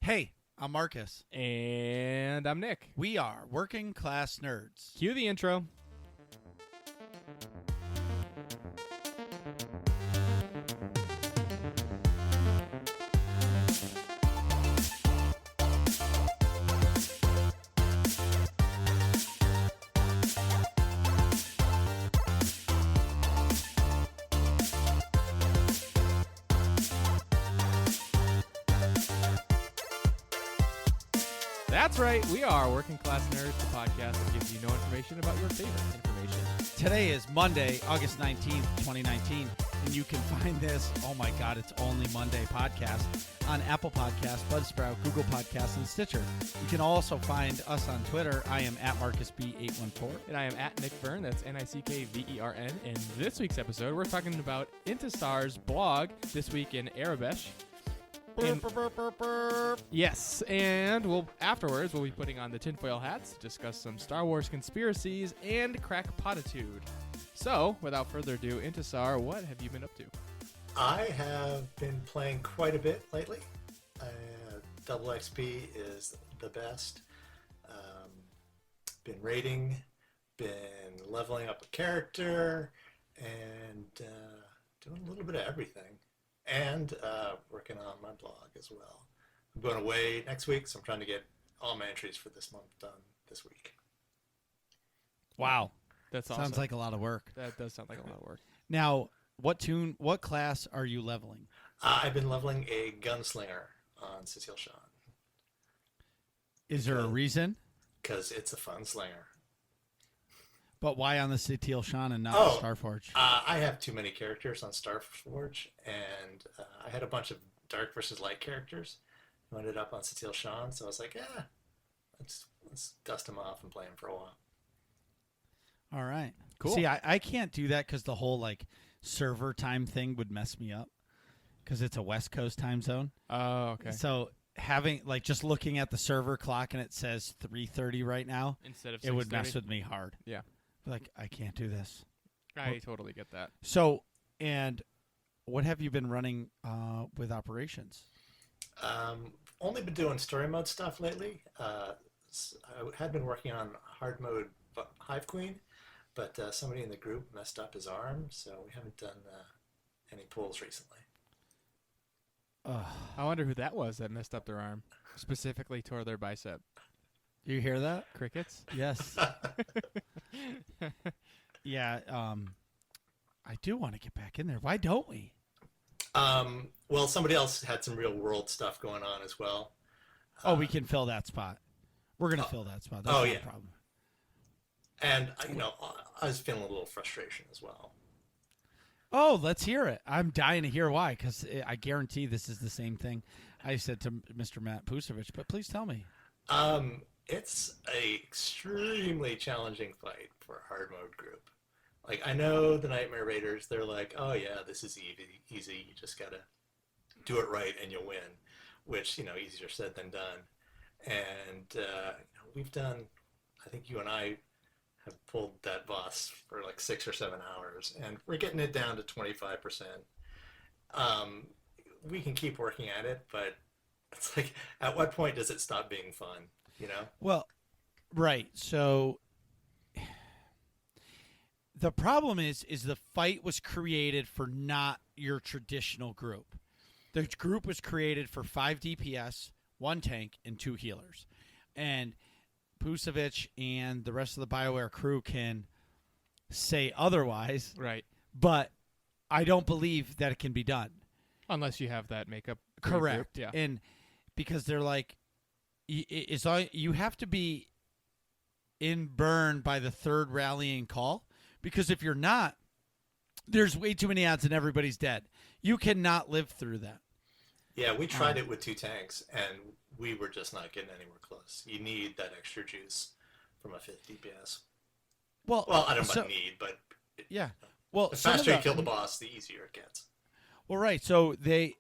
Hey, I'm Marcus. And I'm Nick. We are Working Class Nerds. Cue the intro. That's right, we are Working Class Nerds, the podcast that gives you no information about your favorite information. Today is Monday, August 19th, 2019, and you can find this, oh my God, it's only Monday podcast on Apple Podcasts, Buzzsprout, Google Podcasts, and Stitcher. You can also find us on Twitter. I am at MarcusB814. And I am at Nick Vern, that's Nickvern. In this week's episode, we're talking about Intisar's blog, This Week in Aurebesh. Yes, and afterwards we'll be putting on the tinfoil hats to discuss some Star Wars conspiracies and crackpotitude. So, without further ado, Intisar, what have you been up to? I have been playing quite a bit lately. Double XP is the best. Been raiding, been leveling up a character, and doing a little bit of everything. And working on my blog as well. I'm going away next week, so I'm trying to get all my entries for this month done this week. Wow. That's awesome. Sounds like a lot of work. That does sound like a lot of work. Now, what class are you leveling? I've been leveling a gunslinger on Cecile Sean. Is there a reason? Because it's a fun slinger. But why on the Cecile Sean and not Starforge? I have too many characters on Starforge, and I had a bunch of Dark versus Light characters who ended up on Cecile Sean, so I was like, yeah, let's dust them off and play them for a while. All right. Cool. See, I can't do that because the whole server time thing would mess me up because it's a West Coast time zone. Oh, okay. So having just looking at the server clock and it says 3:30 right now, Instead of 6:30? it would mess with me hard. Yeah. I can't do this. I totally get that. So, and what have you been running with operations? Only been doing story mode stuff lately. I had been working on hard mode Hive Queen, but somebody in the group messed up his arm, so we haven't done any pulls recently. I wonder who that was that messed up their arm, specifically tore their bicep. Do you hear that? Crickets? Yes. Yeah. I do want to get back in there. Why don't we? Well, somebody else had some real world stuff going on as well. Oh, we can fill that spot. We're gonna fill that spot. That's not a problem. And I was feeling a little frustration as well. Oh, let's hear it. I'm dying to hear why, because I guarantee this is the same thing I said to Mr. Matt Pusevich. But please tell me. It's a extremely challenging fight for a hard mode group. I know the Nightmare Raiders, they're like, oh yeah, this is easy. You just gotta do it right and you'll win, which, easier said than done. And we've done, I think you and I have pulled that boss for 6 or 7 hours, and we're getting it down to 25%. We can keep working at it, but it's at what point does it stop being fun? Well, right. So the problem is the fight was created for not your traditional group. The group was created for 5 DPS, 1 tank, and 2 healers. And Pusevich and the rest of the BioWare crew can say otherwise. Right. But I don't believe that it can be done. Unless you have that makeup. Correct. Group. Yeah. And because they're you have to be in burn by the 3rd rallying call, because if you're not, there's way too many odds and everybody's dead. You cannot live through that. Yeah, we tried it with 2 tanks, and we were just not getting anywhere close. You need that extra juice from a 5th DPS. Well, I don't know about need, but yeah. Well, the faster you kill the boss, the easier it gets. Well, right. So the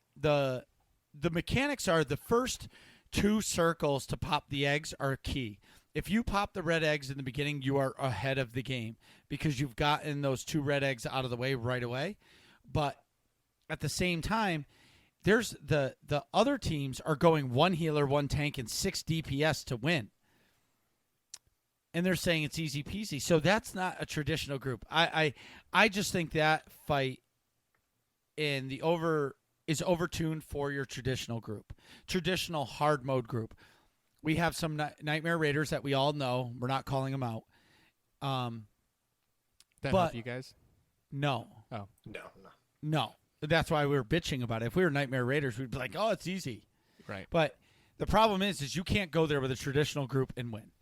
mechanics are the first 2 circles to pop the eggs are key. If you pop the red eggs in the beginning, you are ahead of the game because you've gotten those 2 red eggs out of the way right away. But at the same time, there's the other teams are going 1 healer, 1 tank, and 6 DPS to win. And they're saying it's easy peasy. So that's not a traditional group. I just think that fight in the is overtuned for your traditional group, traditional hard mode group. We have some Nightmare Raiders that we all know. We're not calling them out. That but help you guys? no, No. That's why we were bitching about it. If we were Nightmare Raiders, we'd be like, "Oh, it's easy." Right. But the problem is you can't go there with a traditional group and win.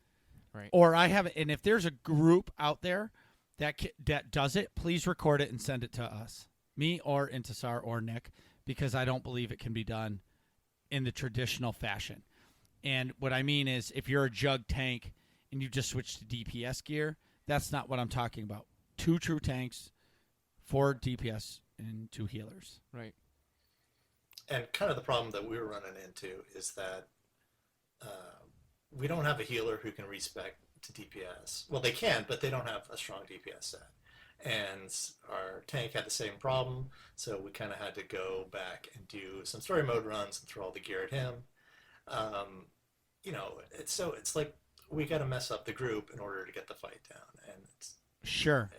Right. Or I haven't. And if there's a group out there that does it, please record it and send it to us, me or Intisar or Nick, because I don't believe it can be done in the traditional fashion. And what I mean is, if you're a jug tank and you just switch to DPS gear, that's not what I'm talking about. 2 true tanks, 4 DPS, and 2 healers. Right. And kind of the problem that we were running into is that we don't have a healer who can respec to DPS. Well, they can, but they don't have a strong DPS set. And our tank had the same problem, so we kind of had to go back and do some story mode runs and throw all the gear at him. It's like we got to mess up the group in order to get the fight down, and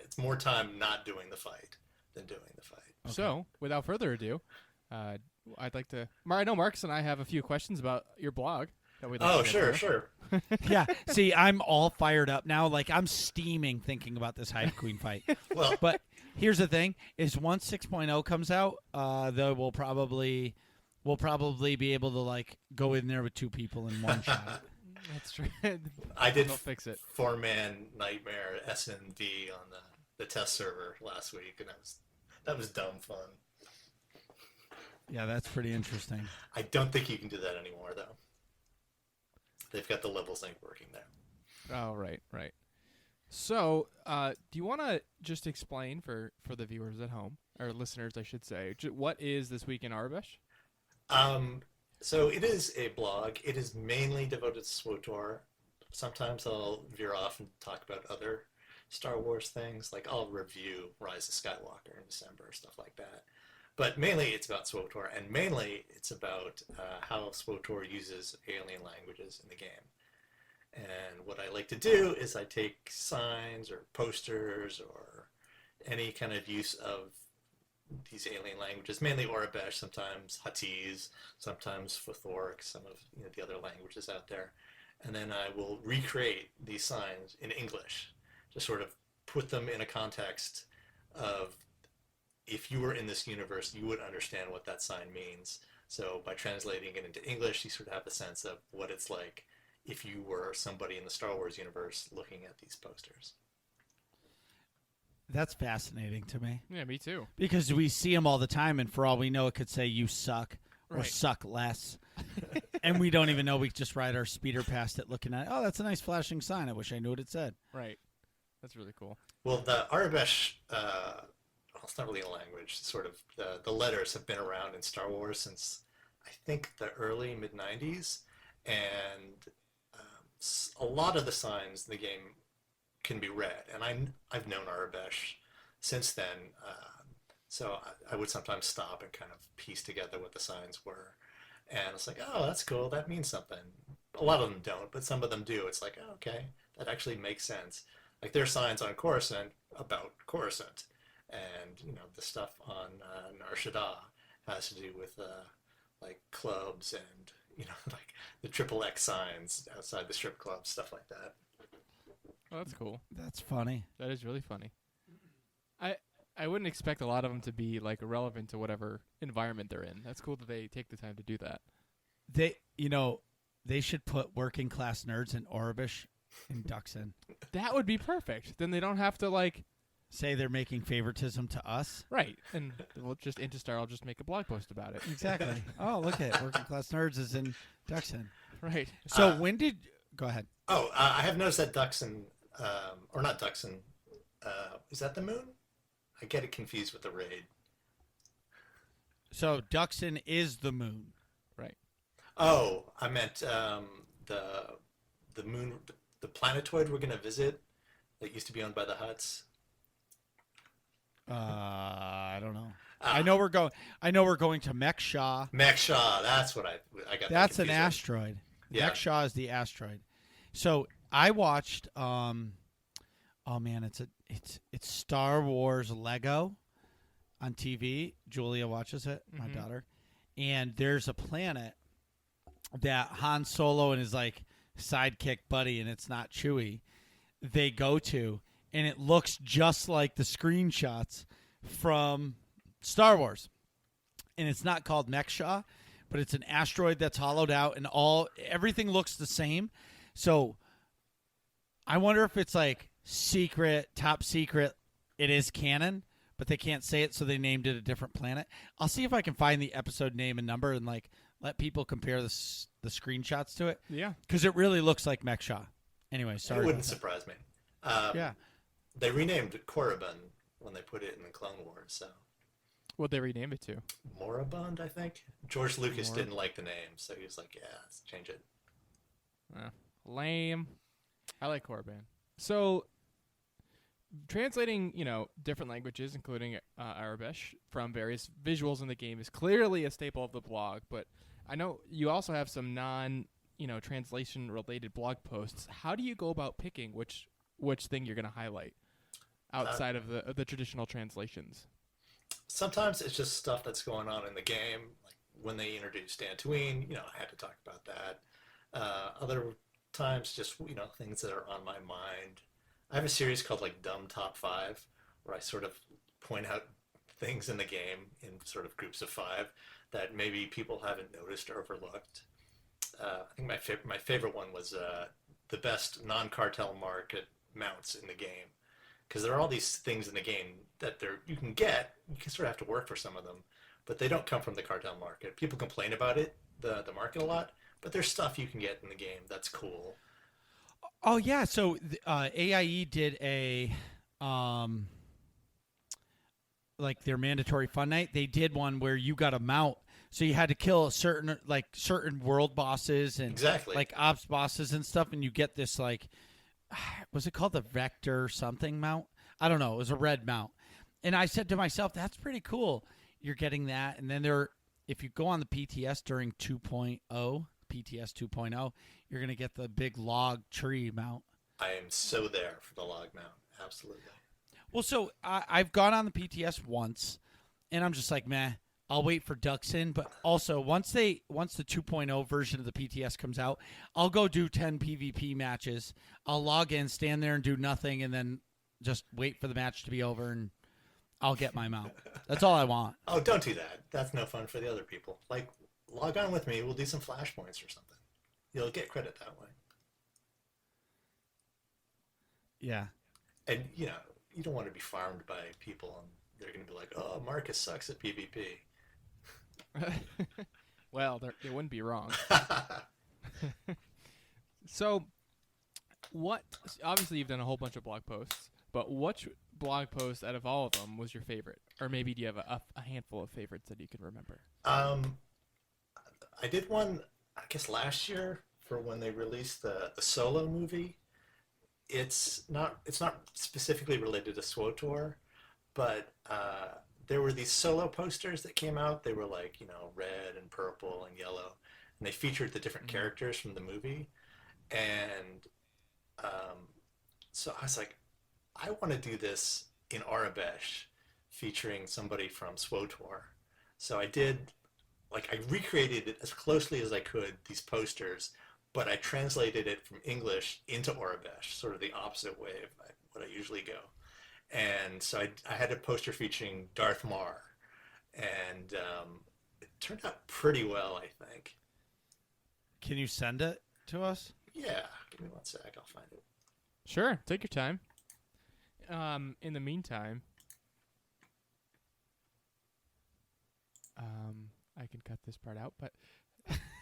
it's more time not doing the fight than doing the fight. Okay. So, without further ado, I'd like to. I know Marcus and I have a few questions about your blog that we'd like to get Sure. Yeah. See, I'm all fired up now. Like, I'm steaming thinking about this Hive Queen fight. Well, but here's the thing: is once 6.0 comes out, we'll probably be able to like go in there with 2 people in one shot. That's true. I did They'll fix it. 4-man Nightmare SND on the test server last week, and that was dumb fun. Yeah, that's pretty interesting. I don't think you can do that anymore, though. They've got the level sync working there. Oh, right. So, do you want to just explain for the viewers at home, or listeners, I should say, what is This Week in Aurebesh? So it is a blog. It is mainly devoted to SWTOR. Sometimes I'll veer off and talk about other Star Wars things, like I'll review Rise of Skywalker in December, stuff like that. But mainly it's about SWTOR, and mainly it's about how SWTOR uses alien languages in the game. And what I like to do is I take signs or posters or any kind of use of these alien languages, mainly Aurebesh, sometimes Huttese, sometimes Futhoric, some of the other languages out there. And then I will recreate these signs in English, to sort of put them in a context of, if you were in this universe, you would understand what that sign means. So by translating it into English, you sort of have a sense of what it's like if you were somebody in the Star Wars universe looking at these posters. That's fascinating to me. Yeah, me too. Because we see them all the time, and for all we know, it could say "you suck" or Right. "suck less," and we don't even know. We just ride our speeder past it, looking at it. Oh, that's a nice flashing sign. I wish I knew what it said. Right. That's really cool. Well, the Aurebesh, it's not really a language. Sort of the letters have been around in Star Wars since I think the early mid-90s, and a lot of the signs in the game can be read. And I've known Aurebesh since then, so I would sometimes stop and kind of piece together what the signs were. And it's like, oh, that's cool. That means something. A lot of them don't, but some of them do. It's like, oh, okay, that actually makes sense. Like there are signs on Coruscant about Coruscant, and the stuff on Nar Shaddaa has to do with like clubs and like the triple X signs outside the strip clubs, stuff like that. Oh, that's cool. That's funny. That is really funny. I wouldn't expect a lot of them to be like relevant to whatever environment they're in. That's cool that they take the time to do that. They should put working class nerds in Aurebesh and Duxon. That would be perfect. Then they don't have to like Say they're making favoritism to us. right, and we'll just Intisar. I'll just make a blog post about it. Exactly. Oh, look at it. Working class nerds is in Duxon. Right. So when did? Go ahead. Oh, I have noticed that Duxon, or not Duxon, is that the moon? I get it confused with the raid. So Duxon is the moon. Right. Oh, I meant the moon, the planetoid we're going to visit that used to be owned by the Hutts. I don't know. I know we're going. I know we're going to Mekshah. Mekshah, that's what I got. That's that an confused with. asteroid. Yeah. Mekshah is the asteroid. So I watched. Oh man, it's Star Wars Lego on TV. Julia watches it, my daughter, and there's a planet that Han Solo and his like sidekick buddy, and it's not Chewie. They go to, and it looks just like the screenshots from Star Wars. And it's not called Mekshah, but it's an asteroid that's hollowed out, and everything looks the same. So I wonder if it's like secret, top secret. It is canon, but they can't say it, so they named it a different planet. I'll see if I can find the episode name and number and like let people compare the screenshots to it. Yeah, because it really looks like Mekshah. Anyway, sorry. It wouldn't surprise me. Yeah. They renamed Korriban when they put it in the Clone Wars, so. What'd they rename it to? Moribund, I think. George Lucas didn't like the name, so he was like, yeah, let's change it. Lame. I like Korriban. So, translating, different languages, including Aurebesh, from various visuals in the game is clearly a staple of the blog, but I know you also have some translation-related blog posts. How do you go about picking which thing you're going to highlight outside of the traditional translations? Sometimes it's just stuff that's going on in the game. Like when they introduced Dantooine, I had to talk about that. Other times, just things that are on my mind. I have a series called like Dumb Top 5, where I sort of point out things in the game in sort of groups of 5 that maybe people haven't noticed or overlooked. I think my favorite one was the best non-cartel market mounts in the game. Because there are all these things in the game that you can get. You can sort of have to work for some of them, but they don't come from the cartel market. People complain about it, the market a lot, but there's stuff you can get in the game that's cool. Oh yeah, so AIE did a like their mandatory fun night. They did one where you got a mount, so you had to kill certain world bosses and Exactly. like ops bosses and stuff, and you get this like. Was it called the Vector something mount? I don't know. It was a red mount. And I said to myself, that's pretty cool. You're getting that. And then if you go on the PTS during 2.0, PTS 2.0, you're going to get the big log tree mount. I am so there for the log mount. Absolutely. Well, so I've gone on the PTS once, and I'm just like, meh. I'll wait for ducks in, but also once the 2.0 version of the PTS comes out, I'll go do 10 PvP matches. I'll log in, stand there and do nothing, and then just wait for the match to be over, and I'll get my mount. That's all I want. Oh, don't do that. That's no fun for the other people. Like, log on with me. We'll do some flashpoints or something. You'll get credit that way. Yeah. And, you don't want to be farmed by people, and they're going to be like, oh, Marcus sucks at PvP. Well, they wouldn't be wrong. So, obviously you've done a whole bunch of blog posts, but which blog post out of all of them was your favorite? Or maybe do you have a handful of favorites that you can remember? I did one, I guess, last year for when they released the Solo movie. It's not specifically related to SWTOR, but there were these Solo posters that came out. They were like, red and purple and yellow, and they featured the different characters from the movie. And so I was like, I want to do this in Aurebesh, featuring somebody from SWTOR. So I did, I recreated it as closely as I could, these posters, but I translated it from English into Aurebesh, sort of the opposite way of what I usually go. And so I had a poster featuring Darth Maul, and it turned out pretty well, I think. Can you send it to us? Yeah, give me one sec, I'll find it. Sure, take your time. In the meantime, I can cut this part out, but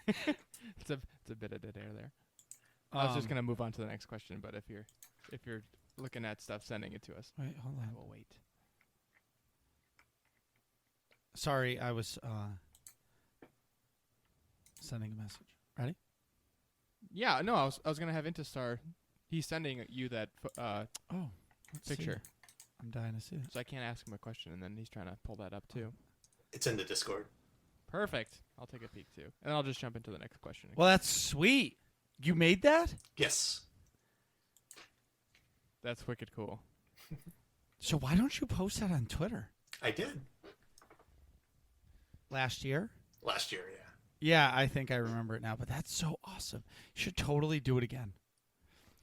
it's a bit of dead air there. I was just gonna move on to the next question, but if you're looking at stuff, sending it to us. Wait, hold on. We'll wait. Sorry, I was sending a message. Ready? Yeah, no, I was gonna have Intisar. He's sending you that Let's picture. see. I'm dying to see it. So I can't ask him a question, and then he's trying to pull that up too. It's in the Discord. Perfect. I'll take a peek too, and I'll just jump into the next question. Well, that's sweet. You made that? Yes. That's wicked cool. So why don't you post that on Twitter? I did. Last year? Last year, yeah. Yeah, I think I remember it now, but that's so awesome. You should totally do it again.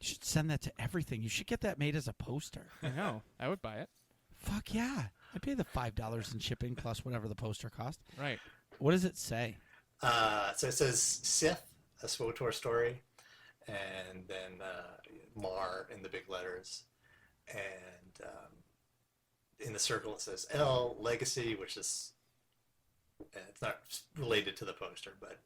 You should send that to everything. You should get that made as a poster. I know. I would buy it. Fuck yeah. I'd pay the $5 in shipping plus whatever the poster cost. Right. What does it say? So it says Sith, a SWTOR story, and then Mar in the big letters. And in the circle it says L, Legacy, which is, it's not related to the poster, but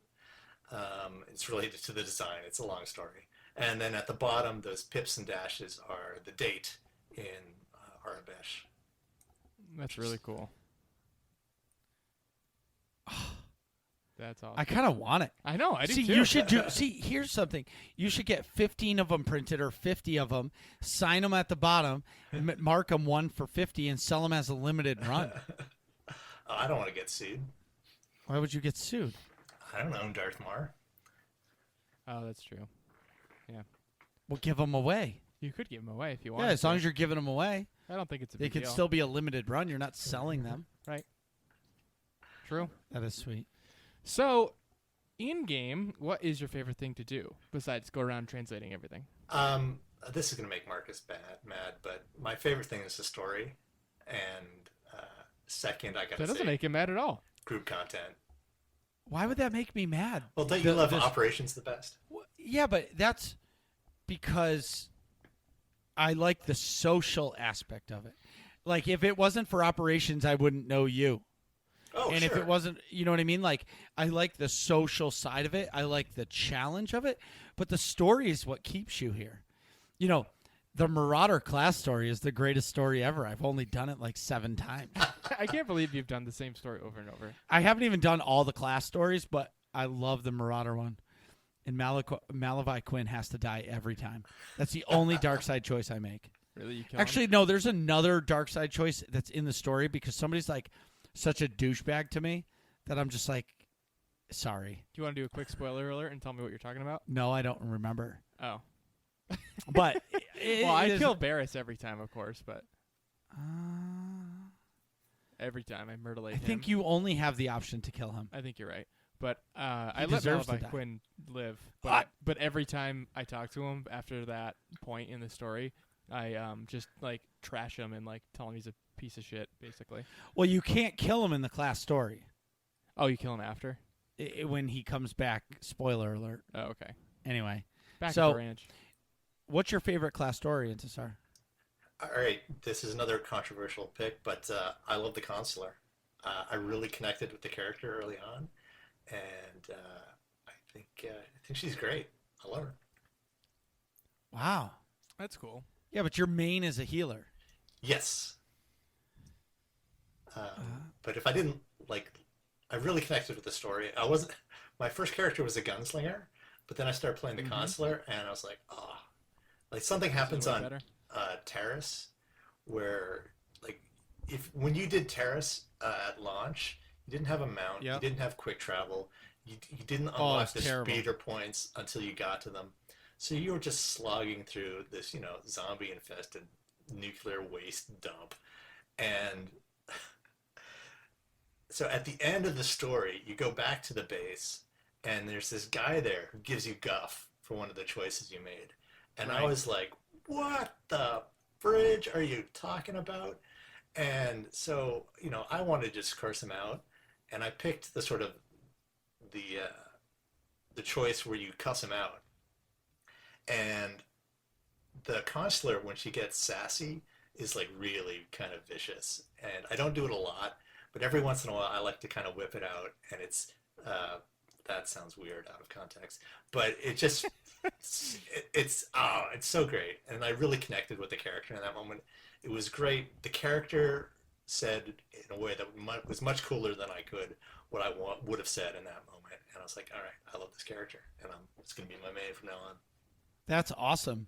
it's related to the design. It's a long story. And then at the bottom, those pips and dashes are the date in Aurebesh. That's really cool. That's awesome. I kind of want it. I know. I do See, too. you should do. See, here's something. You should get 15 of them printed or 50 of them, sign them at the bottom, mark them 1 for 50, and sell them as a limited run. I don't want to get sued. Why would you get sued? I don't know, Darth Mar. Oh, that's true. Yeah. Well, give them away. You could give them away if you want. Yeah, as long as you're giving them away, I don't think it's a they big could deal. still be a limited run. You're not selling them. Right. True. That is sweet. So, in game, what is your favorite thing to do besides go around translating everything? This is going to make Marcus mad, but my favorite thing is the story. And second, I got to say, That doesn't make him mad at all. group content. Why would that make me mad? Well, don't you love Operations the best? Yeah, but that's because I like the social aspect of it. Like, if it wasn't for Operations, I wouldn't know you. Oh, And sure. if it wasn't, you know what I mean? Like, I like the social side of it. I like the challenge of it. But the story is what keeps you here. You know, the Marauder class story is the greatest story ever. I've only done it like 7 times. I can't believe you've done the same story over and over. I haven't even done all the class stories, but I love the Marauder one. And Malavi Quinn has to die every time. That's the only dark side choice I make. Really? You kill Actually, no, there's another dark side choice that's in the story because somebody's like such a douchebag to me that I'm just like, sorry. Do you want to do a quick spoiler alert and tell me what you're talking about? No, I don't remember. Oh. But Well, I kill Barris every time, of course, but Uh, every time I murderate I him. think you only have the option to kill him. I think you're right. But I let deserves to Malachi die. Quinn live. What? But every time I talk to him after that point in the story, I just like trash him and like tell him he's a piece of shit, basically. Well, you can't kill him in the class story. Oh, you kill him after? When he comes back, spoiler alert. Oh, okay. Anyway, Back So- at the ranch. what's your favorite class story, Intisar? All right, this is another controversial pick, but I love the Consular. I really connected with the character early on, and I think she's great. I love her. Wow. That's cool. Yeah, but your main is a healer. Yes. But if I didn't I really connected with the story. I wasn't. My first character was a gunslinger, but then I started playing the Consular, and I was like, oh, like something happens way on better. Terrace, where when you did Terrace at launch, you didn't have a mount, Yep. you didn't have quick travel, you didn't Oh, unlock it's the terrible. speeder points until you got to them. So you were just slogging through this, zombie infested nuclear waste dump, and so at the end of the story, you go back to the base, and there's this guy there who gives you guff for one of the choices you made. And I Right. was like, what the fridge are you talking about? And so, I wanted to just curse him out. And I picked the sort of the choice where you cuss him out. And the Consular, when she gets sassy, is really kind of vicious. And I don't do it a lot, but every once in a while I like to kind of whip it out. And it's, that sounds weird out of context, but it just, it's so great. And I really connected with the character in that moment. It was great. The character said in a way that was much cooler than I could what I would have said in that moment. And I was like, all right, I love this character, and it's going to be my main from now on. That's awesome.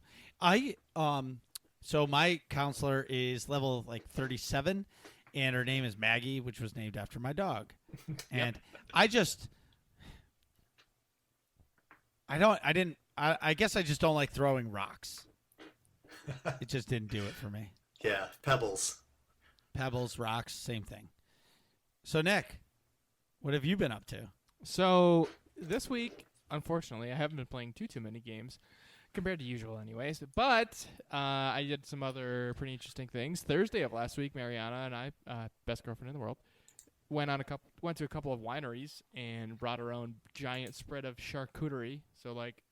So my counselor is level 37, and her name is Maggie, which was named after my dog. And I guess I just don't like throwing rocks. It just didn't do it for me. Yeah, pebbles. Pebbles, rocks, same thing. So, Nick, what have you been up to? So this week, unfortunately, I haven't been playing too many games compared to usual anyways, but I did some other pretty interesting things. Thursday of last week, Mariana and I, best girlfriend in the world, went to a couple of wineries and brought our own giant spread of charcuterie, so like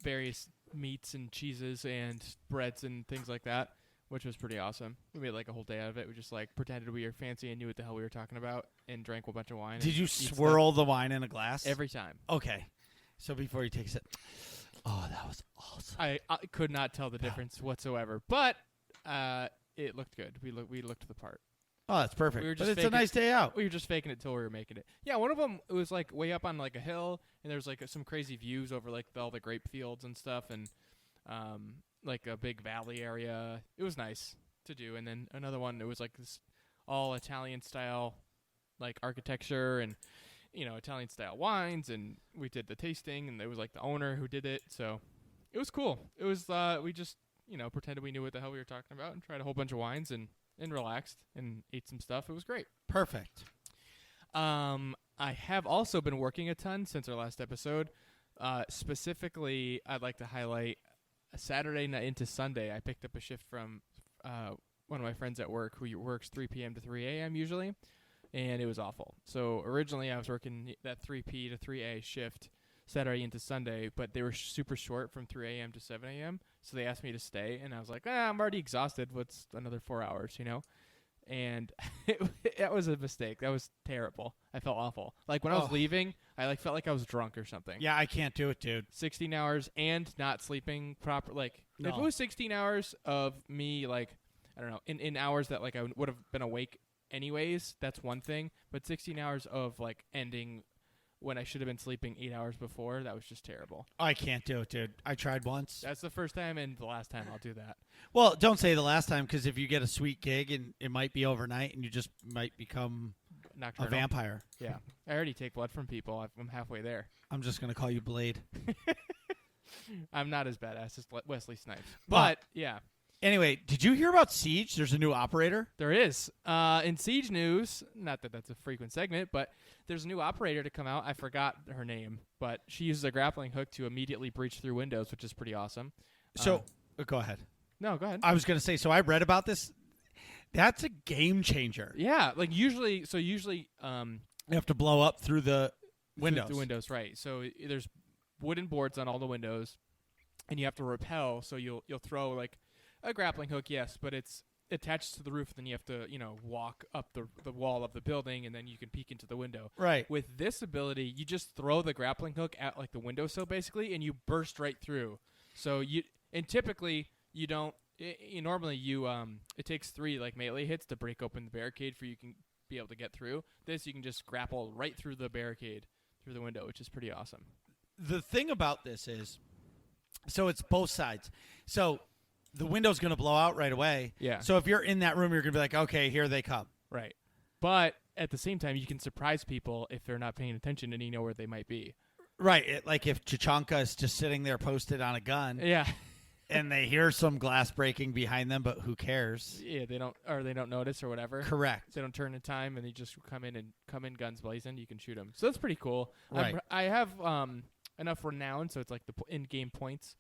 various meats and cheeses and breads and things like that, which was pretty awesome. We made like a whole day out of it. We just like pretended we were fancy and knew what the hell we were talking about and drank a bunch of wine. Did you swirl the wine in a glass? Every time. Okay. So before you take a sip. Oh, that was awesome. I could not tell the difference whatsoever, but it looked good. We looked the part. Oh, that's perfect. We were but just it's a nice day out. We were just faking it till we were making it. Yeah, one of them, it was like way up on like a hill, and there was like some crazy views over like all the grape fields and stuff, and like a big valley area. It was nice to do. And then another one, it was like this all Italian style like architecture and Italian style wines, and we did the tasting, and it was like the owner who did it, so it was cool. It was we just pretended we knew what the hell we were talking about and tried a whole bunch of wines and relaxed and ate some stuff. It was great. Perfect. I have also been working a ton since our last episode. Specifically, I'd like to highlight a Saturday night into Sunday. I picked up a shift from one of my friends at work who works 3 p.m. to 3 a.m. usually, and it was awful. So originally I was working that 3 p to 3 a shift Saturday into Sunday, but they were super short from 3 a.m. to 7 a.m., so they asked me to stay, and I was like, I'm already exhausted. What's another 4 hours, And that was a mistake. That was terrible. I felt awful. Like when I was leaving, I like felt like I was drunk or something. Yeah, I can't do it, dude. 16 hours and not sleeping proper. Like No. if it was 16 hours of me, like I don't know, in hours that like I would have been awake anyways, that's one thing. But 16 hours of like ending when I should have been sleeping 8 hours before, that was just terrible. I can't do it, dude. I tried once. That's the first time and the last time I'll do that. Well, don't say the last time, because if you get a sweet gig and it might be overnight and you just might become Nocturnal. a vampire. Yeah. I already take blood from people. I'm halfway there. I'm just going to call you Blade. I'm not as badass as Wesley Snipes. But yeah. Anyway, did you hear about Siege? There's a new operator. There is. In Siege news, not that that's a frequent segment, but there's a new operator to come out. I forgot her name, but she uses a grappling hook to immediately breach through windows, which is pretty awesome. So, go ahead. No, go ahead. I was going to say, so I read about this. That's a game changer. Yeah, like usually You have to blow up through the windows. Through the windows, right. So there's wooden boards on all the windows, and you have to rappel, so you'll throw like a grappling hook, yes, but it's attached to the roof, and then you have to, walk up the wall of the building, and then you can peek into the window. Right. With this ability, you just throw the grappling hook at like the windowsill basically, and you burst right through. So typically you don't. It takes 3 like melee hits to break open the barricade for you can be able to get through. This you can just grapple right through the barricade through the window, which is pretty awesome. The thing about this is, so it's both sides. So the window's going to blow out right away. Yeah. So if you're in that room, you're going to be like, okay, here they come. Right. But at the same time, you can surprise people if they're not paying attention and you know where they might be. Right. Like if Chichanka is just sitting there posted on a gun. Yeah. And they hear some glass breaking behind them, but who cares? Yeah, they don't notice or whatever. Correct. They don't turn in time, and they just come in guns blazing. You can shoot them. So that's pretty cool. Right. I have enough renown, so it's like the in-game points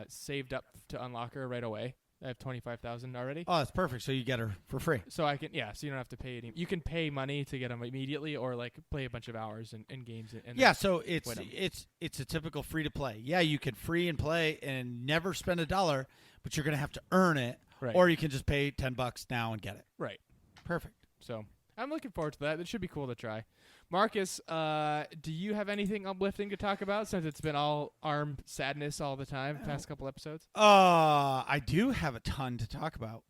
saved up to unlock her right away. I have 25,000 already. Oh, that's perfect. So you get her for free. So I can, so you don't have to pay any. You can pay money to get them immediately, or like play a bunch of hours in games. And yeah, so it's a typical free to play. Yeah, you can free and play and never spend $1, but you're gonna have to earn it, right. Or you can just pay $10 now and get it. Right. Perfect. So I'm looking forward to that. It should be cool to try. Marcus, do you have anything uplifting to talk about since it's been all arm sadness all the time past couple episodes? I do have a ton to talk about.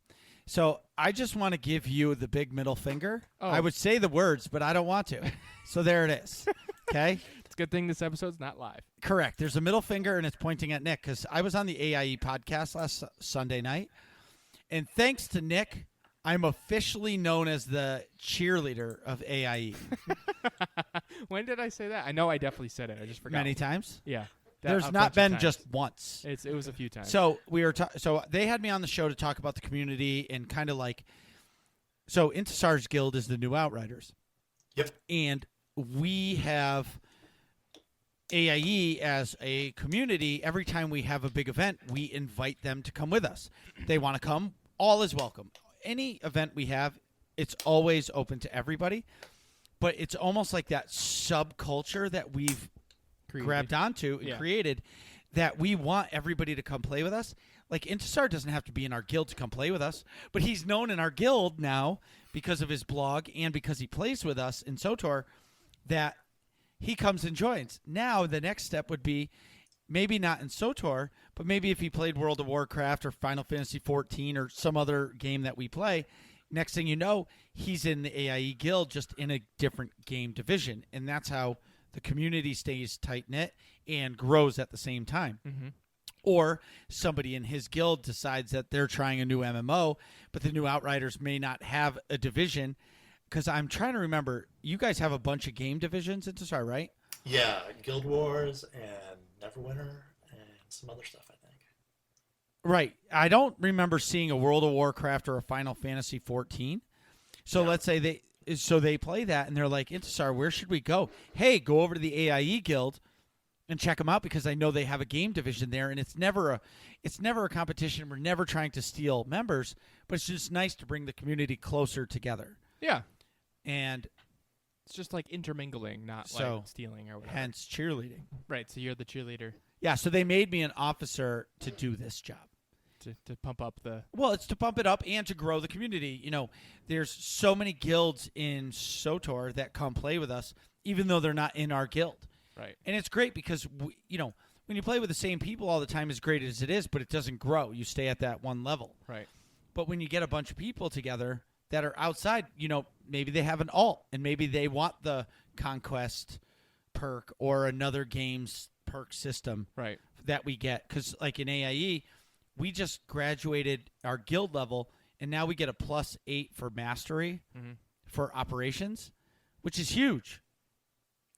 So I just want to give you the big middle finger. Oh. I would say the words, but I don't want to. So there it is. Okay? It's a good thing this episode's not live. Correct. There's a middle finger, and it's pointing at Nick because I was on the AIE podcast last Sunday night. And thanks to Nick I'm officially known as the cheerleader of AIE. When did I say that? I know I definitely said it. I just forgot. Many times. Yeah. There's a not bunch of been just times. once. It was a few times. So we were so they had me on the show to talk about the community and kind of like. So Intisar's guild is the New Outriders. Yep. And we have AIE as a community. Every time we have a big event, we invite them to come with us. They want to come. All is welcome. Any event we have, it's always open to everybody. But it's almost like that subculture that we've grabbed onto and created, that we want everybody to come play with us. Like, Intisar doesn't have to be in our guild to come play with us, but he's known in our guild now because of his blog and because he plays with us in SOTOR, that he comes and joins. Now the next step would be maybe not in SOTOR, but maybe if he played World of Warcraft or Final Fantasy 14 or some other game that we play, next thing you know, he's in the AIE guild, just in a different game division. And that's how the community stays tight-knit and grows at the same time. Mm-hmm. Or somebody in his guild decides that they're trying a new MMO, but the New Outriders may not have a division. Because I'm trying to remember, you guys have a bunch of game divisions in Intisar, right? Yeah, Guild Wars and Neverwinter and some other stuff, I think. Right. I don't remember seeing a World of Warcraft or a Final Fantasy 14. So let's say they play that and they're like, Intisar, where should we go? Hey, go over to the AIE guild and check them out, because I know they have a game division there, and it's never a competition. We're never trying to steal members, but it's just nice to bring the community closer together. Yeah. And it's just like intermingling, not So, like stealing or whatever. hence cheerleading. Right, so you're the cheerleader Yeah, so they made me an officer to do this job. to pump up the... Well, it's to pump it up and to grow the community. You know, there's so many guilds in SOTOR that come play with us, even though they're not in our guild. Right. And it's great because, when you play with the same people all the time, as great as it is, but it doesn't grow. You stay at that one level. Right. But when you get a bunch of people together that are outside, maybe they have an alt, and maybe they want the Conquest perk or another game's perk system Right. that we get. Because, like in AIE, we just graduated our guild level, and now we get a +8 for mastery for operations, which is huge.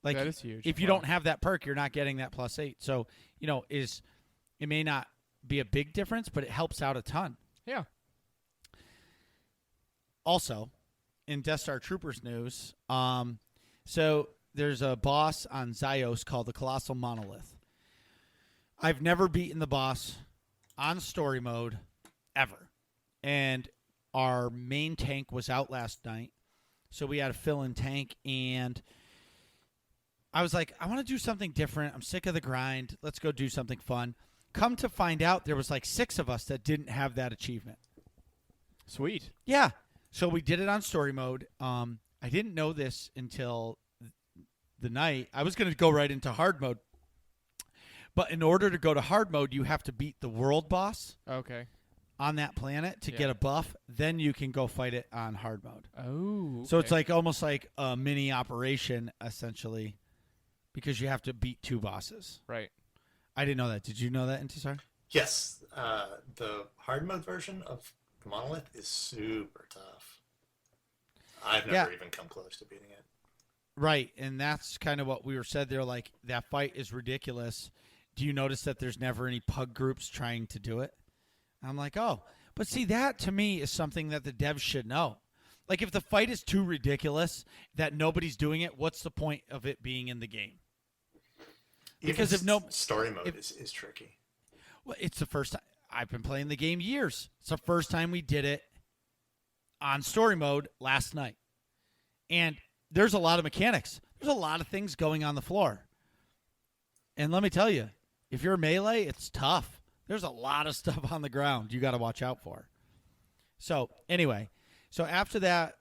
Like, that is huge. if you don't have that perk, you're not getting that +8. So, it may not be a big difference, but it helps out a ton. Yeah. Also, in Death Star Troopers news, so there's a boss on Zyos called the Colossal Monolith. I've never beaten the boss on story mode ever. And our main tank was out last night, so we had a fill-in tank, and I was like, I want to do something different. I'm sick of the grind. Let's go do something fun. Come to find out, there was like 6 of us that didn't have that achievement. Sweet. Yeah. So we did it on story mode. I didn't know this until the night. I was going to go right into hard mode. But in order to go to hard mode, you have to beat the world boss Okay. on that planet to Yeah. get a buff. Then you can go fight it on hard mode. Oh. Okay. So it's like almost like a mini operation, essentially, because you have to beat 2 bosses. Right. I didn't know that. Did you know that, Intisar? Yes, the hard mode version of the Monolith is super tough. I've never even come close to beating it. Right, and that's kind of what we were said there. Like, that fight is ridiculous. Do you notice that there's never any pug groups trying to do it? I'm like, oh. But see, that to me is something that the devs should know. Like, if the fight is too ridiculous that nobody's doing it, what's the point of it being in the game? Because if no story mode is tricky. Well, it's the first time. I've been playing the game years. It's the first time we did it on story mode last night. And there's a lot of mechanics. There's a lot of things going on the floor. And let me tell you, if you're melee, it's tough. There's a lot of stuff on the ground you got to watch out for. So, anyway, after that,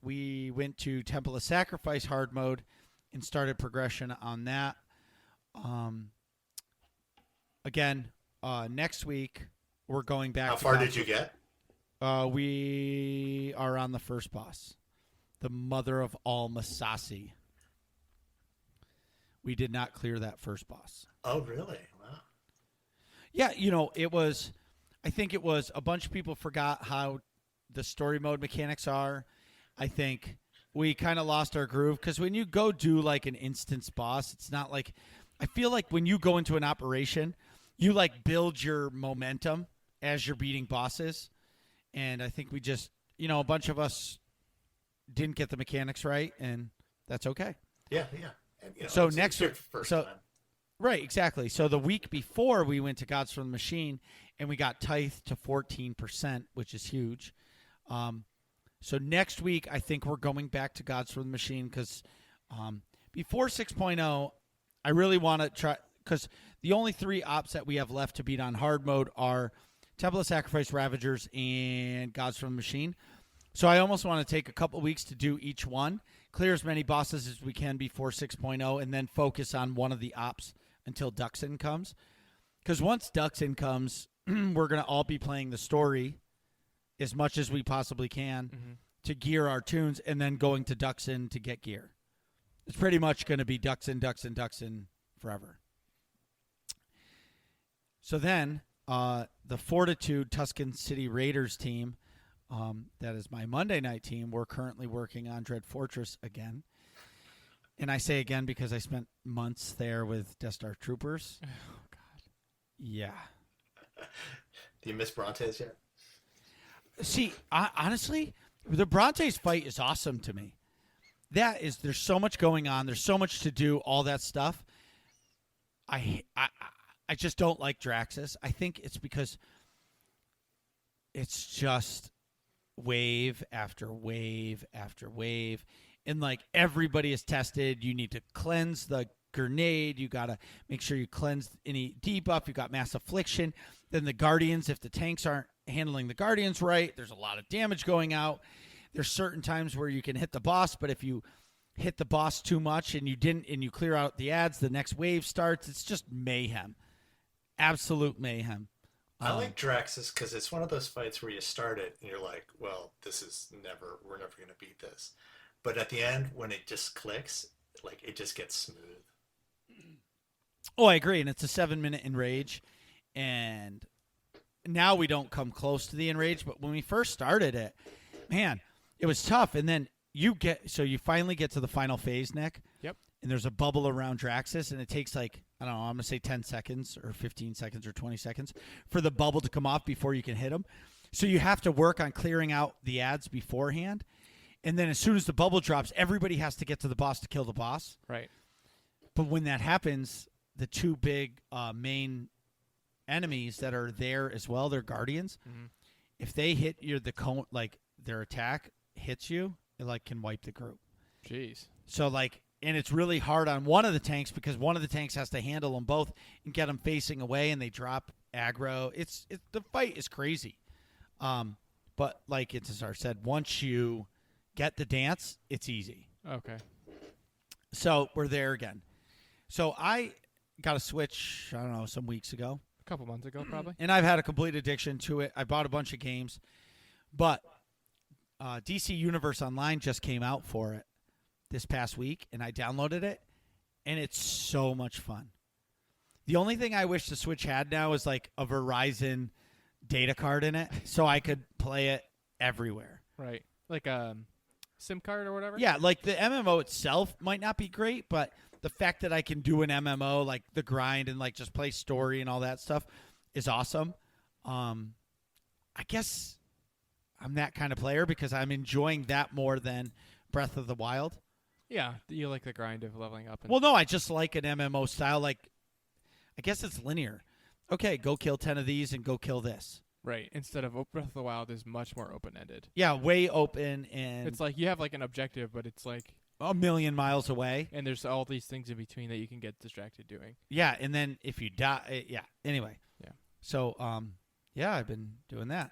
we went to Temple of Sacrifice hard mode and started progression on that. Again, next week, we're going back. How far did you get? We are on the first boss, the mother of all Masasi. We did not clear that first boss. Oh, really? Wow. Yeah, it was, I think it was a bunch of people forgot how the story mode mechanics are. I think we kind of lost our groove because when you go do like an instance boss, it's not like I feel like when you go into an operation, you like build your momentum as you're beating bosses, and I think we just a bunch of us didn't get the mechanics right, and that's okay. Yeah. And, So it's next your week- first so- time. Right, exactly. So the week before we went to Gods from the Machine, and we got tithe to 14%, which is huge. So next week, I think we're going back to Gods from the Machine because before 6.0, I really want to try because the only 3 ops that we have left to beat on hard mode are Temple of Sacrifice, Ravagers, and Gods from the Machine. So I almost want to take a couple weeks to do each one, clear as many bosses as we can before 6.0, and then focus on one of the ops until Duxin comes. Because once Duxin comes, we're going to all be playing the story as much as we possibly can to gear our tunes, and then going to Duxin to get gear. It's pretty much going to be Duxin forever. So then the Fortitude Tuscan City Raiders team, that is my Monday night team. We're currently working on Dread Fortress again. And I say again because I spent months there with Death Star Troopers. Oh, God. Yeah. Do you miss Brontes yet? See, honestly, the Brontes fight is awesome to me. There's so much going on. There's so much to do, all that stuff. I just don't like Draxus. I think it's because it's just wave after wave after wave. And, like, everybody is tested. You need to cleanse the grenade. You got to make sure you cleanse any debuff. You got Mass Affliction. Then the Guardians, if the tanks aren't handling the Guardians right, there's a lot of damage going out. There's certain times where you can hit the boss, but if you hit the boss too much and you clear out the ads, the next wave starts. It's just mayhem. Absolute mayhem. I like Draxus because it's one of those fights where you start it and you're like, well, we're never going to beat this. But at the end, when it just clicks, like, it just gets smooth. Oh, I agree. And it's a 7-minute enrage. And now we don't come close to the enrage. But when we first started it, man, it was tough. And then you finally get to the final phase, Nick. Yep. And there's a bubble around Draxus. And it takes like, I don't know, I'm going to say 10 seconds or 15 seconds or 20 seconds for the bubble to come off before you can hit him. So you have to work on clearing out the ads beforehand. And then as soon as the bubble drops, everybody has to get to the boss to kill the boss. Right. But when that happens, the 2 big main enemies that are there as well, they're Guardians. Mm-hmm. If they hit their attack hits you, it like can wipe the group. Jeez. So and it's really hard on one of the tanks because one of the tanks has to handle them both and get them facing away, and they drop aggro. It's the fight is crazy. But like Intisar said, once you get the dance, it's easy. Okay. So we're there again. So I got a Switch, I don't know, some weeks ago. A couple months ago, probably. And I've had a complete addiction to it. I bought a bunch of games. But DC Universe Online just came out for it this past week, and I downloaded it, and it's so much fun. The only thing I wish the Switch had now is like a Verizon data card in it so I could play it everywhere. Right. Like a SIM card or whatever? Yeah, like the MMO itself might not be great, but the fact that I can do an MMO, like the grind and like just play story and all that stuff is awesome. I guess I'm that kind of player because I'm enjoying that more than Breath of the Wild. Yeah, you like the grind of leveling up. Well, no, I just like an MMO style. Like, I guess it's linear. Okay, go kill 10 of these and go kill this. Right. Instead of Breath of the Wild is much more open-ended. Yeah, way open, and It's like you have like an objective, but it's like a million miles away. and there's all these things in between that you can get distracted doing. Yeah, and then if you die, yeah. Anyway. Yeah. So, yeah, I've been doing that.